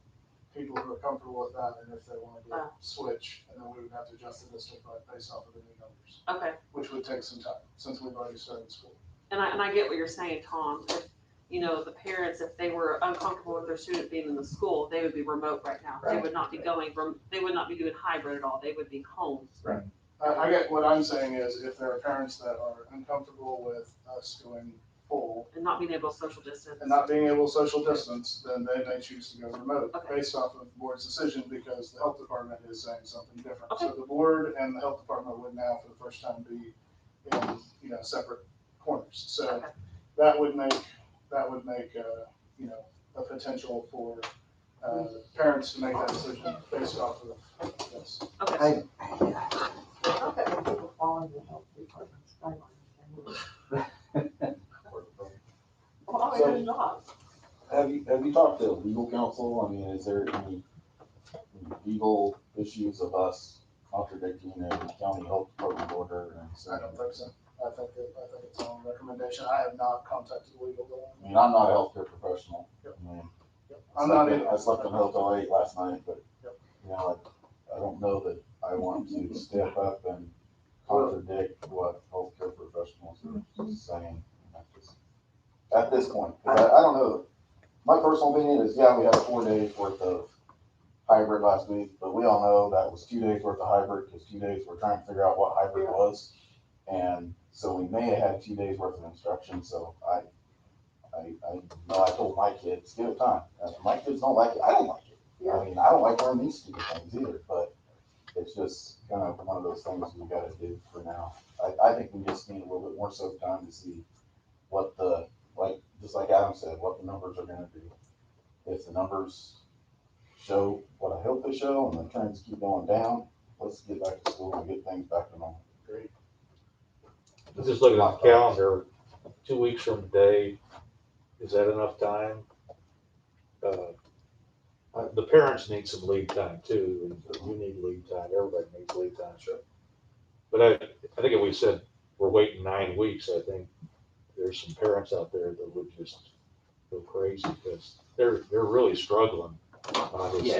S6: people who are comfortable with that and if they want to switch, and then we would have to adjust the district based off of the new numbers,
S11: okay.
S6: which would take some time since we've already started school.
S11: And I get what you're saying, Tom. If, the parents, if they were uncomfortable with their student being in the school, they would be remote right now. They would not be they would not be doing hybrid at all. They would be home.
S6: Right. I get what I'm saying is if there are parents that are uncomfortable with us going full
S11: And not being able to social distance.
S6: and not being able to social distance, then they may choose to go remote
S11: Okay.
S6: based off of the board's decision because the health department is saying something different.
S11: Okay.
S6: So the board and the health department would now for the first time be in, separate corners. So
S11: Okay.
S6: that would make a potential for parents to make that decision based off of this.
S11: Okay.
S10: Not that many people following the health department's guidelines. Well,
S8: So-
S10: there's not.
S8: Have you talked to legal counsel? I mean, is there any legal issues of us contradicting a county health department order?
S6: I don't think so. I think it's on recommendation. I have not contacted legal.
S8: I mean, I'm not a healthcare professional.
S6: Yep.
S8: I mean,
S6: I'm not either.
S8: I slept in Hotel 8 last night, but,
S6: Yep.
S8: I don't know that I want to step up and contradict what healthcare professionals are saying. At this point, 'cause I don't know. My personal opinion is, yeah, we had 4 days worth of hybrid last week, but we all know that was 2 days worth of hybrid because 2 days we're trying to figure out what hybrid was. And so we may have had 2 days worth of instruction. So I told my kids, give it time. My kids don't like it. I don't like it. I mean, I don't like learning these stupid things either, but it's just kind of one of those things we got to do for now. I think we just need a little bit more so time to see what just like Adam said, what the numbers are going to do. If the numbers show what I hope they show and the trends keep going down, let's get back to school and get things back to normal.
S6: Great.
S3: Just looking at the calendar, 2 weeks from today, is that enough time? The parents need some lead time too. You need lead time. Everybody needs lead time. Sure. But I think if we said we're waiting 9 weeks, I think there's some parents out there that would just go crazy because they're really struggling, obviously,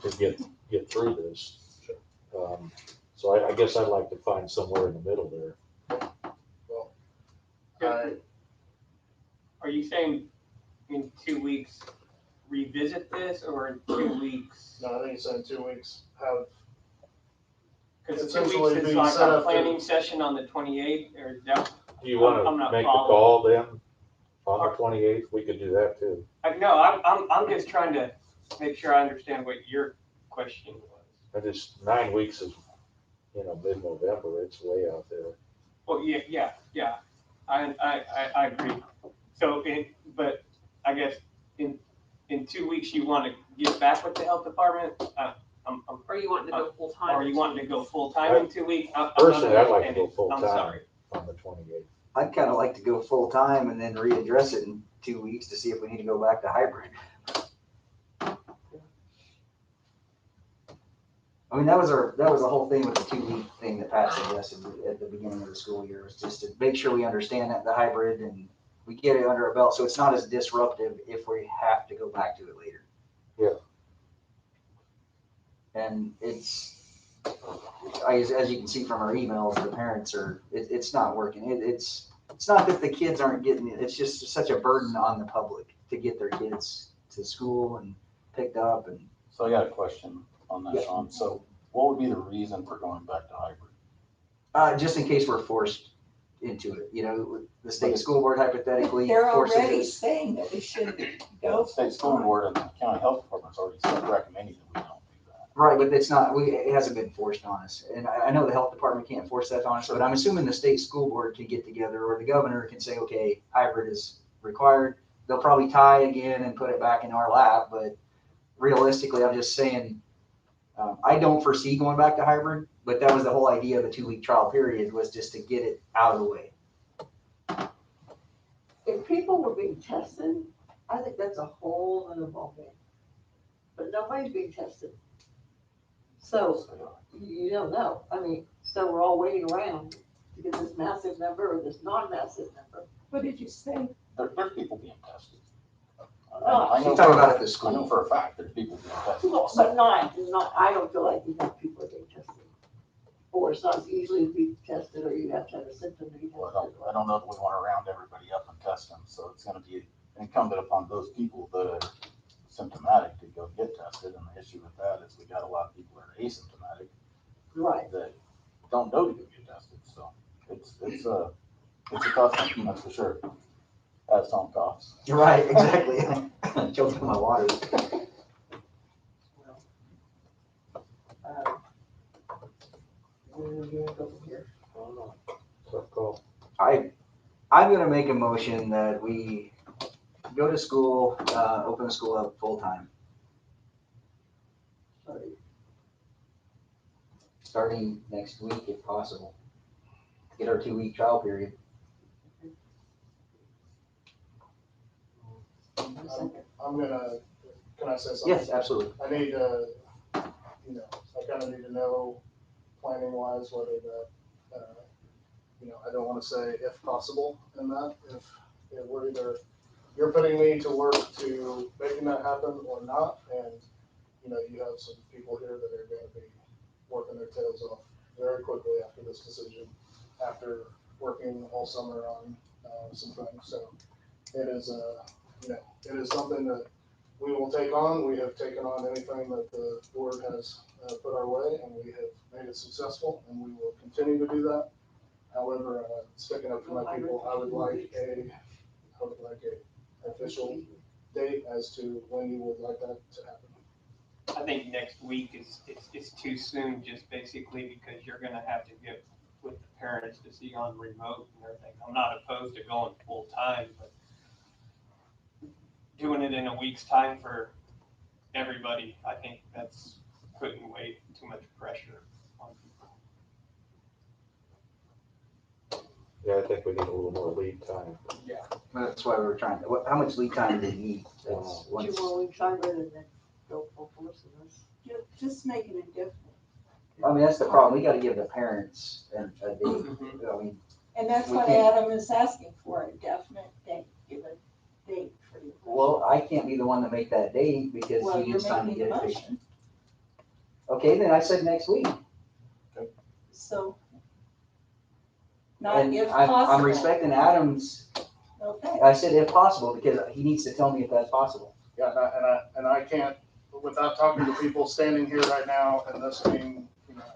S3: to get through this. So I guess I'd like to find somewhere in the middle there.
S6: Well,
S9: Are you saying in 2 weeks revisit this, or in 2 weeks?
S6: no, I think it's in 2 weeks. Have
S9: Because 2
S6: essentially
S9: weeks is
S6: be
S9: like
S6: set
S9: our
S6: up
S9: planning session on the 28th, or that,
S3: Do you want
S9: I'm
S3: to
S9: not
S3: make the
S9: following.
S3: call then on the 28th? We could do that too.
S9: no, I'm just trying to make sure I understand what your question was.
S3: I just 9 weeks is mid-November. It's way out there.
S9: Well, yeah, I agree. So, but I guess in 2 weeks, you want to get back with the health department?
S11: Or you want to go full time?
S9: Or are you wanting to go full-time in 2 weeks? I'm not
S3: Personally, I'd like to go
S9: understanding.
S3: full
S9: I'm
S3: time
S9: sorry.
S3: on the 28th.
S5: I'd kind of like to go full time and then readdress it in 2 weeks to see if we need to go back to hybrid. I mean, that was the whole thing with the 2 week thing that Pat suggested at the beginning of the school year, was just to make sure we understand that the hybrid and we get it under our belt, so it's not as disruptive if we have to go back to it later.
S3: Yeah.
S5: And as you can see from our emails, the parents it's not working. It's not that the kids aren't getting it. It's just such a burden on the public. to get their kids to school and picked up and.
S8: So I got a question on that,
S5: Yeah.
S8: Sean. So what would be the reason for going back to hybrid?
S5: Just in case we're forced into it, the state school board hypothetically
S4: They're
S5: forces
S4: already
S5: us.
S4: saying that we shouldn't
S8: The
S4: go.
S8: state school board and the county health department's already started recommending that we don't do that.
S5: Right, but it's not, it hasn't been forced on us. And I know the health department can't force that on us, but I'm assuming the state school board can get together or the governor can say, okay, hybrid is required. They'll probably tie again and put it back in our lap, but realistically, I'm just saying, I don't foresee going back to hybrid, but that was the whole idea of the 2-week trial period, was just to get it out of the way.
S10: If people were being tested, I think that's a whole other ballgame. But nobody's being tested. So you don't know. I mean, so we're all waiting around to get this massive number or this non-massive number.
S4: What did you say?
S8: There's people being tested.
S10: Oh,
S8: I know
S5: She's talking
S8: for-
S5: about at the
S8: I know
S5: school.
S8: for a fact there's people being tested.
S10: But not, I don't feel like enough people are being tested. Or it's not as easily to be tested, or you have to have a symptom to be tested.
S8: Well, I don't know that we want to round everybody up and test them, so it's gonna be incumbent upon those people that are symptomatic to go get tested, and the issue with that is we got a lot of people that are asymptomatic
S10: Right.
S8: that don't know to go get tested, so it's a tough one, that's for sure. As Tom coughs.
S5: You're right, exactly. Choked on my water.
S10: Where are we gonna go from here?
S3: I don't know. Tough call.
S5: I'm gonna make a motion that we go to school, open the school up full-time,
S10: Sorry.
S5: starting next week if possible. Get our 2-week trial period.
S6: I'm gonna, can I say something?
S5: Yes, absolutely.
S6: I need to, I kind of need to know planning wise whether that, I don't want to say if possible in that, if we're either, you're putting me to work to making that happen or not, and, you have some people here that are going to be working their tails off very quickly after this decision, after working all summer on some things. So it is, it is something that we will take on. We have taken on anything that the board has put our way, and we have made it successful, and we will continue to do that. However, sticking up for my people, I would like a official date as to when you would like that to happen.
S9: I think next week it's too soon, just basically because you're gonna have to get with the parents to see on remote and everything. I'm not opposed to going full time, but doing it in a week's time for everybody, I think that's putting way too much pressure on people.
S3: Yeah, I think we need a little more lead time.
S5: That's why we were trying, how much lead time do you need? That's
S10: 2
S5: once-
S10: more weeks hybrid and then go full force in this.
S4: Just make it indefinite.
S5: I mean, that's the problem. We gotta give the parents a date. I mean,
S4: And that's
S5: We
S4: what
S5: can't-
S4: Adam is asking for, a definite date, give a date for your.
S5: well, I can't be the one to make that date because
S4: Well,
S5: he
S4: you're
S5: needs time to
S4: making the
S5: get it fixed.
S4: motion,
S5: Okay, then I said next week.
S4: so. Not
S5: And
S4: if
S5: I'm
S4: possible.
S5: respecting Adam's,
S4: Okay,
S5: I said if possible, because he needs to tell me if that's possible.
S6: Yeah, and I can't, without talking to people standing here right now and this being,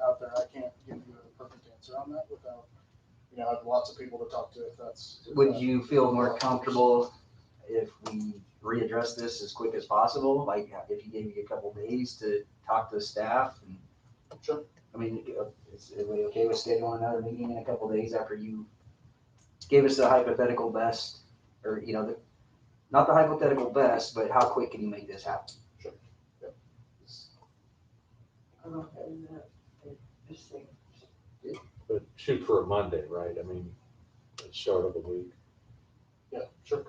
S6: out there, I can't give you a perfect answer on that without, I have lots of people to talk to if that's.
S5: Would you feel more comfortable if we readdress this as quick as possible? Like if he gave you a couple days to talk to staff and.
S6: Sure.
S5: I mean, is it okay with scheduling another meeting in a couple days after you gave us the hypothetical best, or, not the hypothetical best, but how quick can you make this happen?
S10: Just think.
S3: But shoot for a Monday, right? I mean, the start of the week.
S6: Yeah, sure.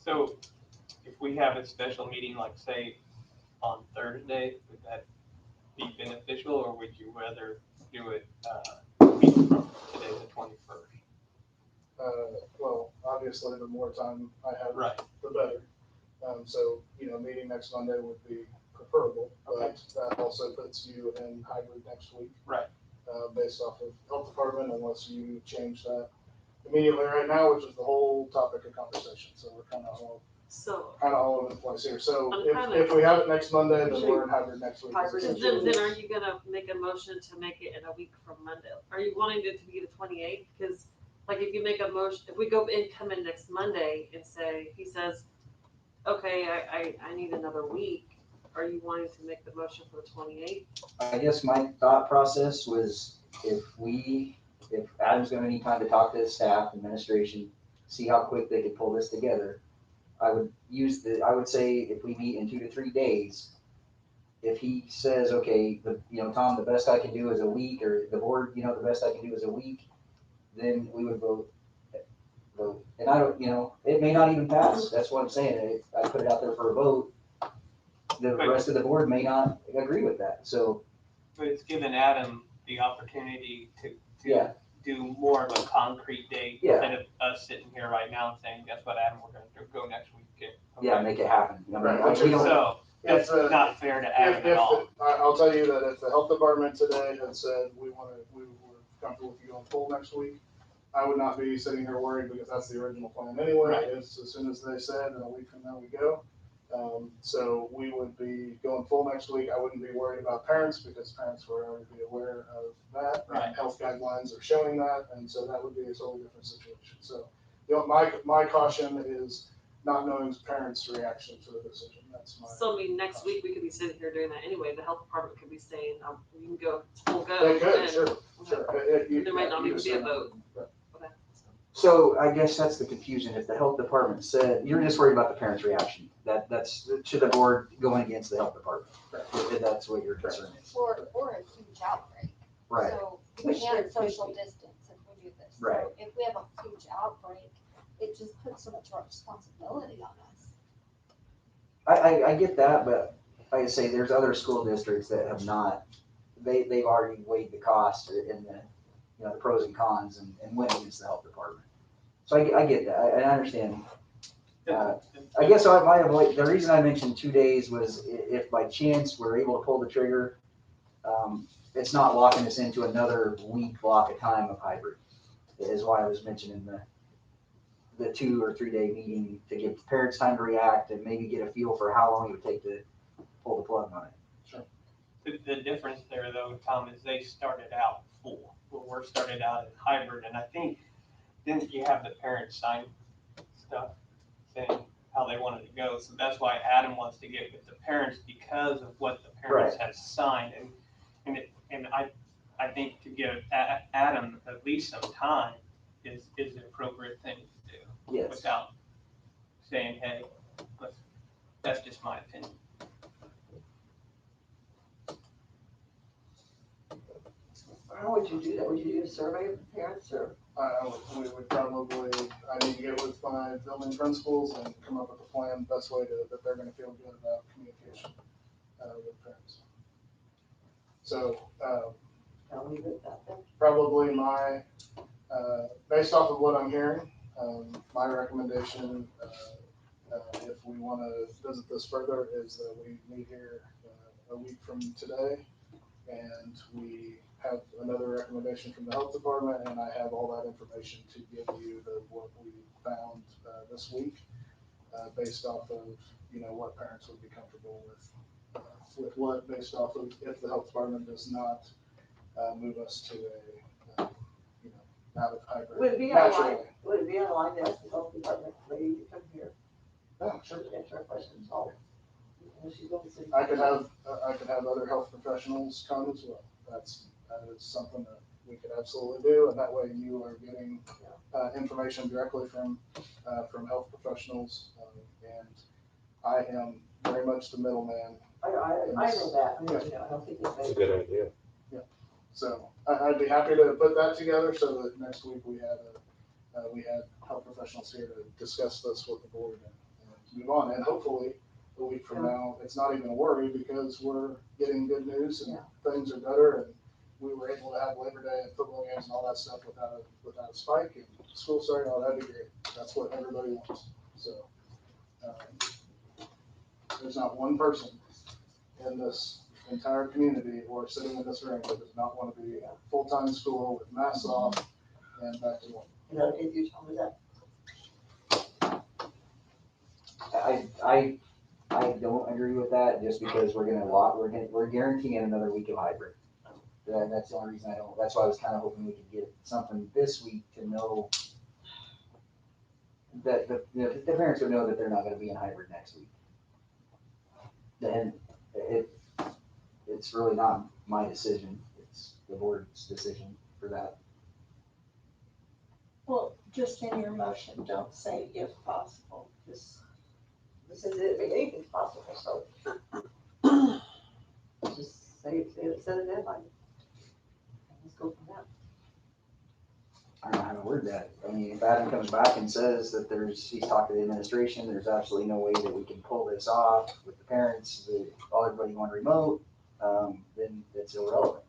S9: So if we have a special meeting, like say on Thursday, would that be beneficial, or would you rather do it a week from today, the 21st?
S6: Well, obviously, the more time I have,
S9: Right.
S6: the better. So, meeting next Monday would be preferable, but that also puts you in hybrid next week.
S9: Right.
S6: Based off of health department, unless you change that. immediately right now, which is the whole topic of conversation. So we're kind of
S11: So
S6: all over the place here. So
S11: I'm
S6: if we have it next Monday, then we're in hybrid next week.
S10: Hybrid.
S11: then are you gonna make a motion to make it in a week from Monday? Are you wanting it to be the 28th? Because like if you make a motion, if we come in next Monday and say, he says, okay, I need another week, are you wanting to make the motion for the 28th?
S5: I guess my thought process was if Adam's gonna need time to talk to his staff, administration, see how quick they could pull this together, I would say if we meet in 2 to 3 days, if he says, okay, Tom, the best I can do is a week, or the board, the best I can do is a week, then we would vote. And I don't, it may not even pass. That's what I'm saying. I put it out there for a vote. The rest of the board may not agree with that. So,
S9: But it's given Adam the opportunity to
S5: yeah,
S9: do more of a concrete date
S5: Yeah.
S9: instead of us sitting here right now and saying, guess what, Adam, we're gonna go next week. Okay.
S5: yeah, make it happen. I mean,
S6: Right,
S5: we don't,
S9: So that's not fair to Adam at all.
S6: I'll tell you that if the health department today had said, we were comfortable with you going full next week, I would not be sitting here worried because that's the original plan anyway.
S9: Right.
S6: It's as soon as they said, and a week from now we go. So we would be going full next week. I wouldn't be worried about parents because parents were already aware of that.
S9: Right.
S6: And health guidelines are showing that, and so that would be a totally different situation. So, my caution is not knowing parents' reaction to the decision. That's my.
S11: So I mean, next week we could be sitting here doing that anyway. The health department could be saying, you can go, full go.
S6: They could,
S11: and-
S6: sure.
S11: There might not even be a vote.
S5: So I guess that's the confusion. If the health department said, you're just worried about the parents' reaction, that's to the board going against the health department. If that's what your concern is.
S12: Or a huge outbreak.
S5: Right.
S12: So we can't social distance if we do this.
S5: Right.
S12: So if we have a huge outbreak, it just puts so much more responsibility on us.
S5: I get that, but like I say, there's other school districts that have not, they've already weighed the cost and the pros and cons and went against the health department. So I get that. I understand. I guess the reason I mentioned 2 days was if by chance we're able to pull the trigger, it's not locking us into another week block of time of hybrid. Is why I was mentioning the 2 or 3 day meeting to give parents time to react and maybe get a feel for how long it would take to pull the plug on it.
S9: The difference there though, Tom, is they started out full, where we're started out in hybrid, and I think, didn't you have the parents sign stuff saying how they wanted to go? So that's why Adam wants to get with the parents because of what the parents have signed, and I think to give Adam at least some time is the appropriate thing to do.
S5: Yes.
S9: Without saying, hey, that's just my opinion.
S10: How would you do that? Would you do a survey of the parents or?
S6: We would probably, I need to get with my building principals and come up with a plan, best way that they're gonna feel good about communication, with parents. So,
S10: I'll leave it at that.
S6: probably based off of what I'm hearing, my recommendation, if we wanna visit this further, is that we meet here, a week from today, and we have another recommendation from the health department, and I have all that information to give you what we found this week, based off of what parents would be comfortable with what, based off of if the health department does not move us to a out of hybrid.
S10: Would it be online? Would it be online to ask the health department lady to come here?
S6: Yeah, sure.
S10: To answer our questions all. She's going to city.
S6: I could have other health professionals come as well. That is something that we could absolutely do, and that way you are getting information directly from health professionals, and I am very much the middleman.
S10: I know that.
S6: Yeah.
S10: I don't think
S3: That's a good idea.
S6: So I'd be happy to put that together so that next week we had health professionals here to discuss this with the board and move on, and hopefully a week from now, it's not even a worry because we're getting good news and things are better, and we were able to have Labor Day and football games and all that stuff without a spike, and school starting, oh, that'd be great. That's what everybody wants. So there's not one person in this entire community or sitting in this room that does not want to be full-time school with masks off and back to normal.
S10: You know, if you told me that,
S5: I don't agree with that, just because we're guaranteeing another week of hybrid. That's the only reason I don't, that's why I was kind of hoping we could get something this week to know that the parents would know that they're not gonna be in hybrid next week. And it's really not my decision, it's the board's decision for that.
S4: Well, just in your motion, don't say if possible, just.
S10: this is it, anything's possible, so. Just say it, set a deadline. Let's go from that.
S5: I don't know how to word that. I mean, if Adam comes back and says that he's talked to the administration, there's absolutely no way that we can pull this off with the parents, everybody going remote, then it's irrelevant.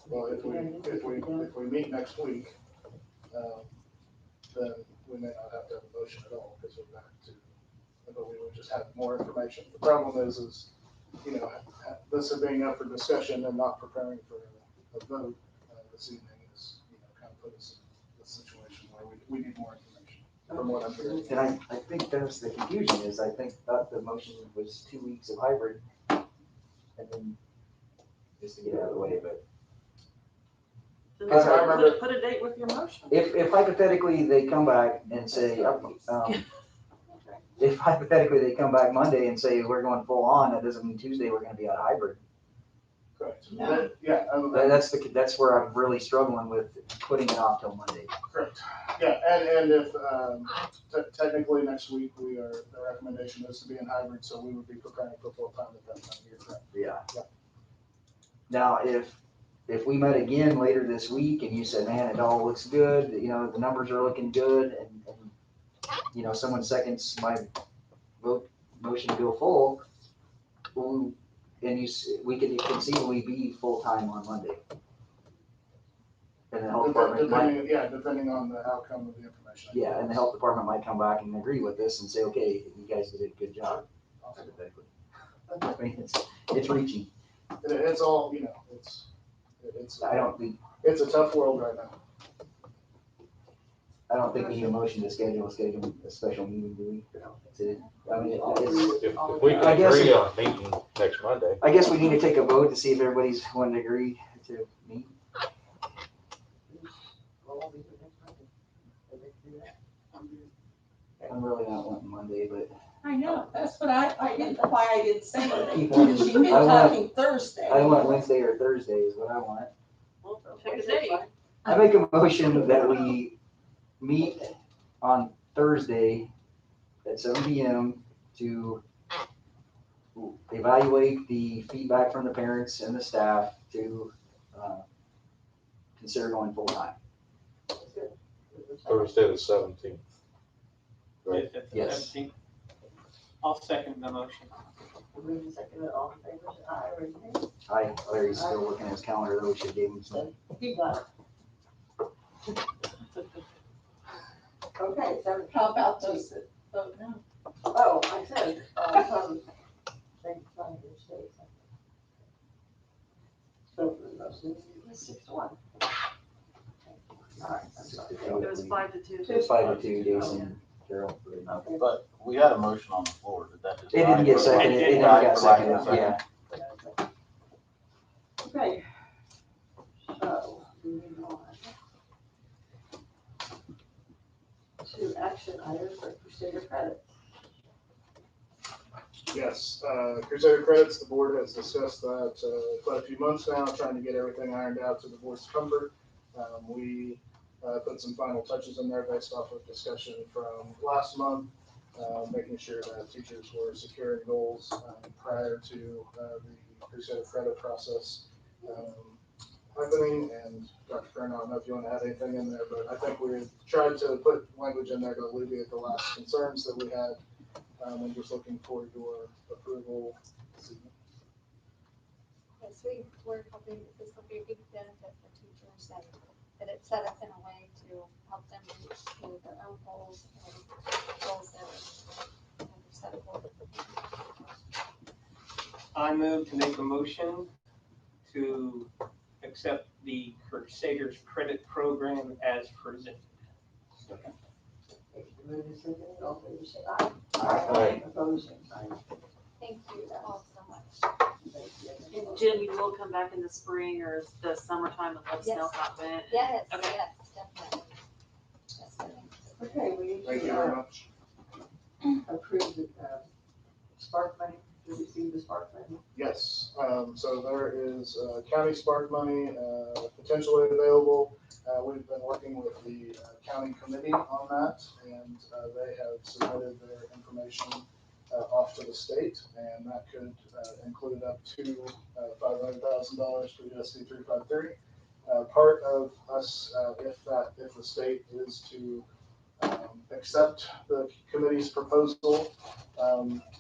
S6: Well, if we meet next week, then we may not have to have a motion at all, because we're back to, but we would just have more information. The problem is, you know, this is being up for discussion and not preparing for a vote this evening is, you know, kind of put us in a situation where we need more information from what I'm hearing.
S5: And I think that's the confusion is, I thought the motion was 2 weeks of hybrid, and then just to get out of the way, but
S6: Because I remember-
S11: Put a date with your motion.
S5: if hypothetically they come back and say, if hypothetically they come back Monday and say, we're going full on, that doesn't mean Tuesday we're gonna be on hybrid.
S6: Correct.
S4: No.
S6: Yeah,
S5: That's where I'm really struggling with putting it off till Monday.
S6: correct. Yeah, and if, technically next week, the recommendation is to be in hybrid, so we would be preparing for full time at that time. You're correct.
S5: Yeah.
S6: Yeah.
S5: Now, if we met again later this week and you said, man, it all looks good, you know, the numbers are looking good, and you know, someone seconds my motion to go full, and we could conceivably be full-time on Monday. And the health department might,
S6: Depending on the outcome of the information.
S5: yeah, and the health department might come back and agree with this and say, okay, you guys did a good job, hypothetically. I mean, it's reaching.
S6: It's all, you know, it's,
S5: I don't think
S6: it's a tough world right now.
S5: we need a motion to schedule a special meeting, do we? I mean,
S3: If we can
S5: I guess
S3: agree on a meeting next Monday,
S5: I guess we need to take a vote to see if everybody's wanting to agree to meet. I'm really not wanting Monday, but
S4: I know, that's what I didn't, why I didn't say anything.
S5: keep wanting,
S4: She's been
S5: I want,
S4: talking Thursday.
S5: I want Wednesday or Thursday is what I want.
S11: Pick a date.
S5: I make a motion that we meet on Thursday at 7 PM to evaluate the feedback from the parents and the staff to consider going full-time.
S3: Thursday the 17th.
S5: Right.
S9: That's the
S5: Yes.
S9: 17th. I'll second the motion.
S10: Moving second, all in favor, say aye, raise your hand.
S5: Larry's still looking at his calendar, though we should give him some.
S10: He got it. Okay, so,
S4: How about those that vote no?
S10: oh, I said, they signed your state. So, the motion is 6-1. All right, I'm sorry.
S11: It was 5-2.
S5: It's 5-2, Jason, Carol.
S10: Okay.
S8: But we had a motion on the floor, did that just?
S5: It didn't get seconded, it never got seconded, yeah.
S10: Okay. So, moving on. To action items for Crusader credit.
S6: Yes, Crusader credits, the board has discussed that quite a few months now, trying to get everything ironed out to the board's comfort. We put some final touches in there based off of discussion from last month, making sure that teachers were securing goals prior to the Crusader credit process happening. And Dr. Kern, I don't know if you want to add anything in there, but I think we tried to put language in there to alleviate the last concerns that we had. I'm just looking for your approval.
S12: Yes, we're hoping that this will be a big benefit for teachers and that it's set up in a way to help them reach their own goals and goals that are set forth.
S9: I move to make a motion to accept the Crusaders Credit Program as presented.
S10: Move to second, all in favor say aye.
S7: Aye.
S10: Opposed, same sign.
S12: Thank you all so much.
S10: Thank you.
S11: And Jim, you will come back in the spring or the summertime and let us know
S12: Yes.
S11: how it went.
S12: Yes,
S11: Okay.
S12: yes, definitely. Yes, ma'am.
S10: Okay, we need
S6: Thank you
S10: to
S6: very much.
S10: approve the spark money, to receive the spark money.
S6: Yes, so there is county spark money potentially available. We've been working with the county committee on that, and they have submitted their information off to the state, and that could include up to $500,000 for USD353. Part of us, if the state is to accept the committee's proposal,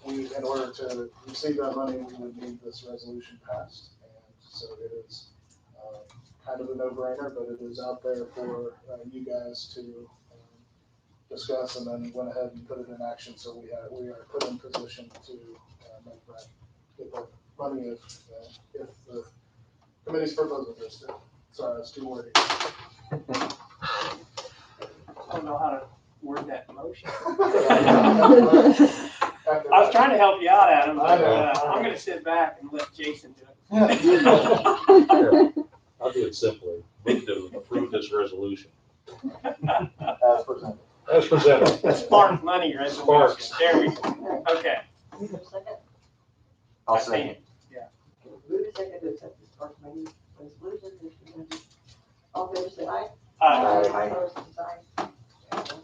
S6: in order to receive that money, we would need this resolution passed. And so it is kind of a no-brainer, but it is out there for you guys to discuss, and then went ahead and put it in action. So we are put in position to make that, get that money if the committee's proposal goes through. Sorry, that's too wordy.
S9: I don't know how to word that motion. I was trying to help you out, Adam, but I'm gonna sit back and let Jason do it.
S3: I'll do it simply. Move to approve this resolution.
S8: As presented.
S3: As presented.
S9: Spark money resolution.
S3: Sparks.
S9: There we go. Okay.
S10: Need a second?
S5: I'll
S9: I
S5: say
S9: think-
S5: it.
S10: Move to second to accept the spark money resolution. As presented. All in favor say aye. Opposed, same sign.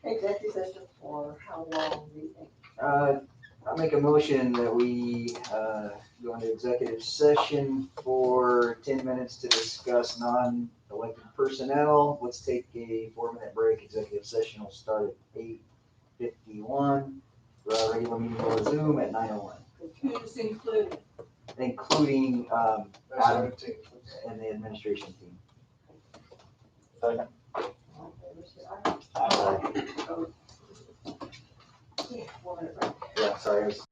S10: Executive session for how long do you think?
S5: I'll make a motion that we go into executive session for 10 minutes to discuss non-elected personnel. Let's take a 4-minute break. Executive session will start at 8:51. Regular meeting will resume at 9:01,
S10: Who's included?
S5: including Adam
S6: That's
S5: and the administration team.
S8: Second.
S10: All in favor say aye. Opposed? 4-minute break.
S5: Yeah, sorry, I was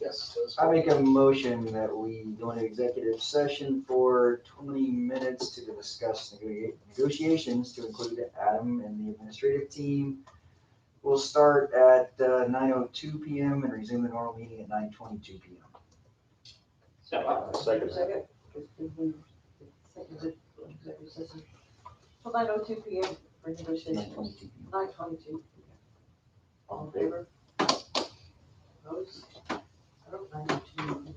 S6: Yes. that is
S5: I
S6: correct.
S5: make a motion that we go into executive session for 20 minutes to discuss negotiations to include Adam and the administrative team. We'll start at 9:02 PM and resume the normal meeting at 9:22 PM.
S3: Second.
S10: Seconded, executive session. Till 9:02 PM for negotiation.
S5: 9:22 PM.
S10: 9:22. All in favor? Opposed? I don't 9:02.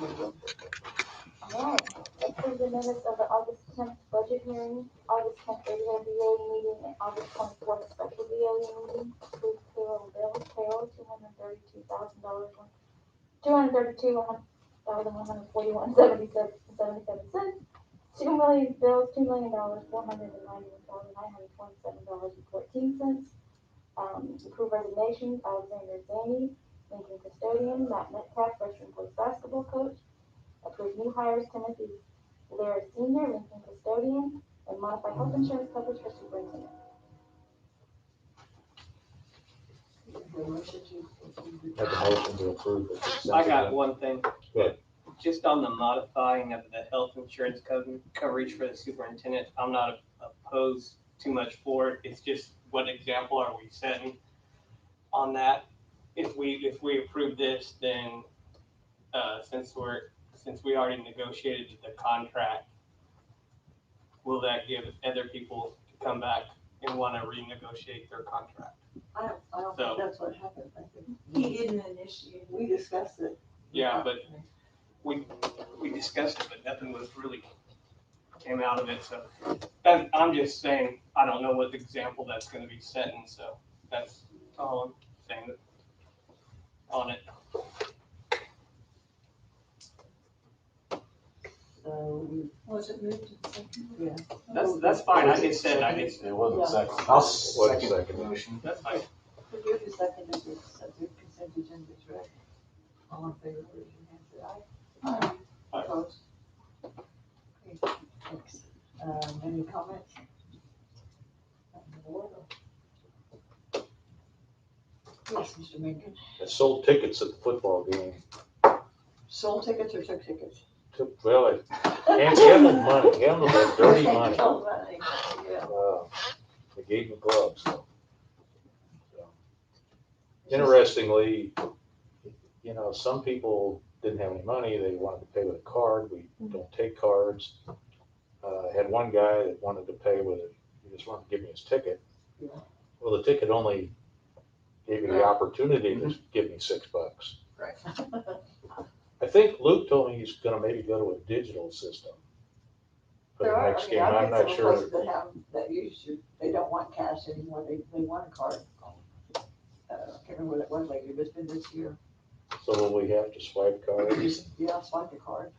S13: Alright, approve the minutes of the August 10th budget hearing, August 10th regular BOE meeting, and August 24th special BOE meeting. Approve payroll bills, payroll $232,000, $232,141.77. 2 million bills, $2 million, $491,927.14. Approve resignations, Alexander Zaney, Lincoln custodian, Matt Metcalf, freshman boys basketball coach. Approve new hires, Timothy Lair Senior, Lincoln custodian, and modify health insurance coverage for superintendent.
S10: The motion to
S3: Make a motion to approve the consent
S9: I got
S3: agenda.
S9: one thing.
S3: Go ahead.
S9: Just on the modifying of the health insurance coverage for the superintendent, I'm not opposed too much for it. It's just what example are we setting on that? If we approve this, then since we already negotiated the contract, will that give other people to come back and want to renegotiate their contract?
S10: I don't
S9: So-
S10: think that's what happened. I think
S4: He didn't initiate.
S10: we discussed it.
S9: Yeah, but we discussed it, but nothing was really came out of it. So I'm just saying, I don't know what example that's going to be setting. So that's all I'm saying on it.
S10: So we,
S4: Was it moved to the second?
S10: yeah.
S9: That's fine. I just said I just.
S8: It wasn't second.
S5: I'll
S3: Wait a
S5: second the
S3: second.
S5: motion.
S9: That's fine.
S10: We do the second, if the consent agenda is read. All in favor, raise your hand, say aye.
S9: Aye.
S10: Opposed? Okay, thanks. Any comments? Yes, Mr. Minkin.
S3: I sold tickets at the football game.
S10: Sold tickets or took tickets?
S3: Well, I gambled money, gambled that dirty money.
S10: Sold money, yeah.
S3: They gave me gloves. So. Interestingly, you know, some people didn't have any money. They wanted to pay with a card. We don't take cards. I had one guy that wanted to pay with it. He just wanted to give me his ticket.
S10: Yeah.
S3: Well, the ticket only gave you the opportunity to give me $6.
S5: Right.
S3: I think Luke told me he's gonna maybe go to a digital system for
S10: There
S3: the
S10: are,
S3: next
S10: I mean,
S3: game.
S10: I've
S3: I'm
S10: been
S3: not
S10: some
S3: sure.
S10: places that have, that they don't want cash anymore, they want a card. I can't remember what it was lately, but it's been this year.
S3: So will we have to swipe cards?
S10: Yeah, I'll swipe the card.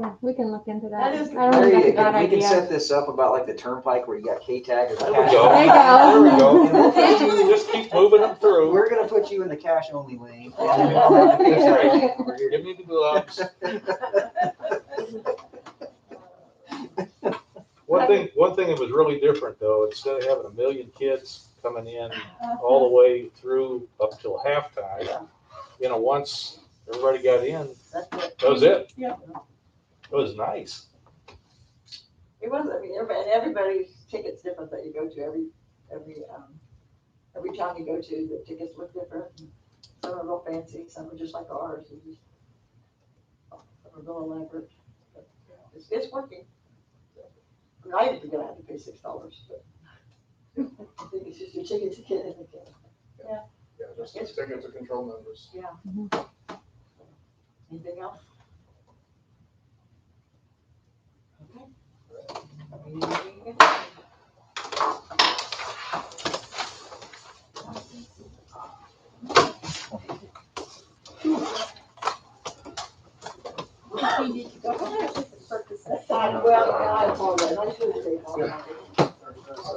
S2: Yeah, we can look into that.
S10: That is-
S2: I don't
S5: There
S2: think
S5: you
S2: that's a
S5: go.
S2: bad
S5: We can
S2: idea.
S5: set this up about like the turnpike where you got K-tag or the
S3: There we
S5: cash.
S3: go.
S2: There you go.
S3: There we go.
S5: And we'll put you-
S3: Just keep moving them through.
S5: We're gonna put you in the cash only lane. And we'll have the K-tag lane over here.
S3: Give me the gloves. One thing that was really different though, instead of having 1 million kids coming in all the way through up till halftime, you know, once everybody got in,
S10: That's it.
S3: that was it.
S10: Yeah.
S3: It was nice.
S10: It was, I mean, everybody's ticket's different that you go to, every town you go to, the tickets look different. Some are real fancy, some are just like ours, some are real elaborate. But, it's working. I mean, I didn't gonna have to pay $6, but I think it's just your ticket to get in again.
S6: Yeah, just a ticket to control numbers.
S10: Yeah. Anything else? Okay. Meeting adjourned.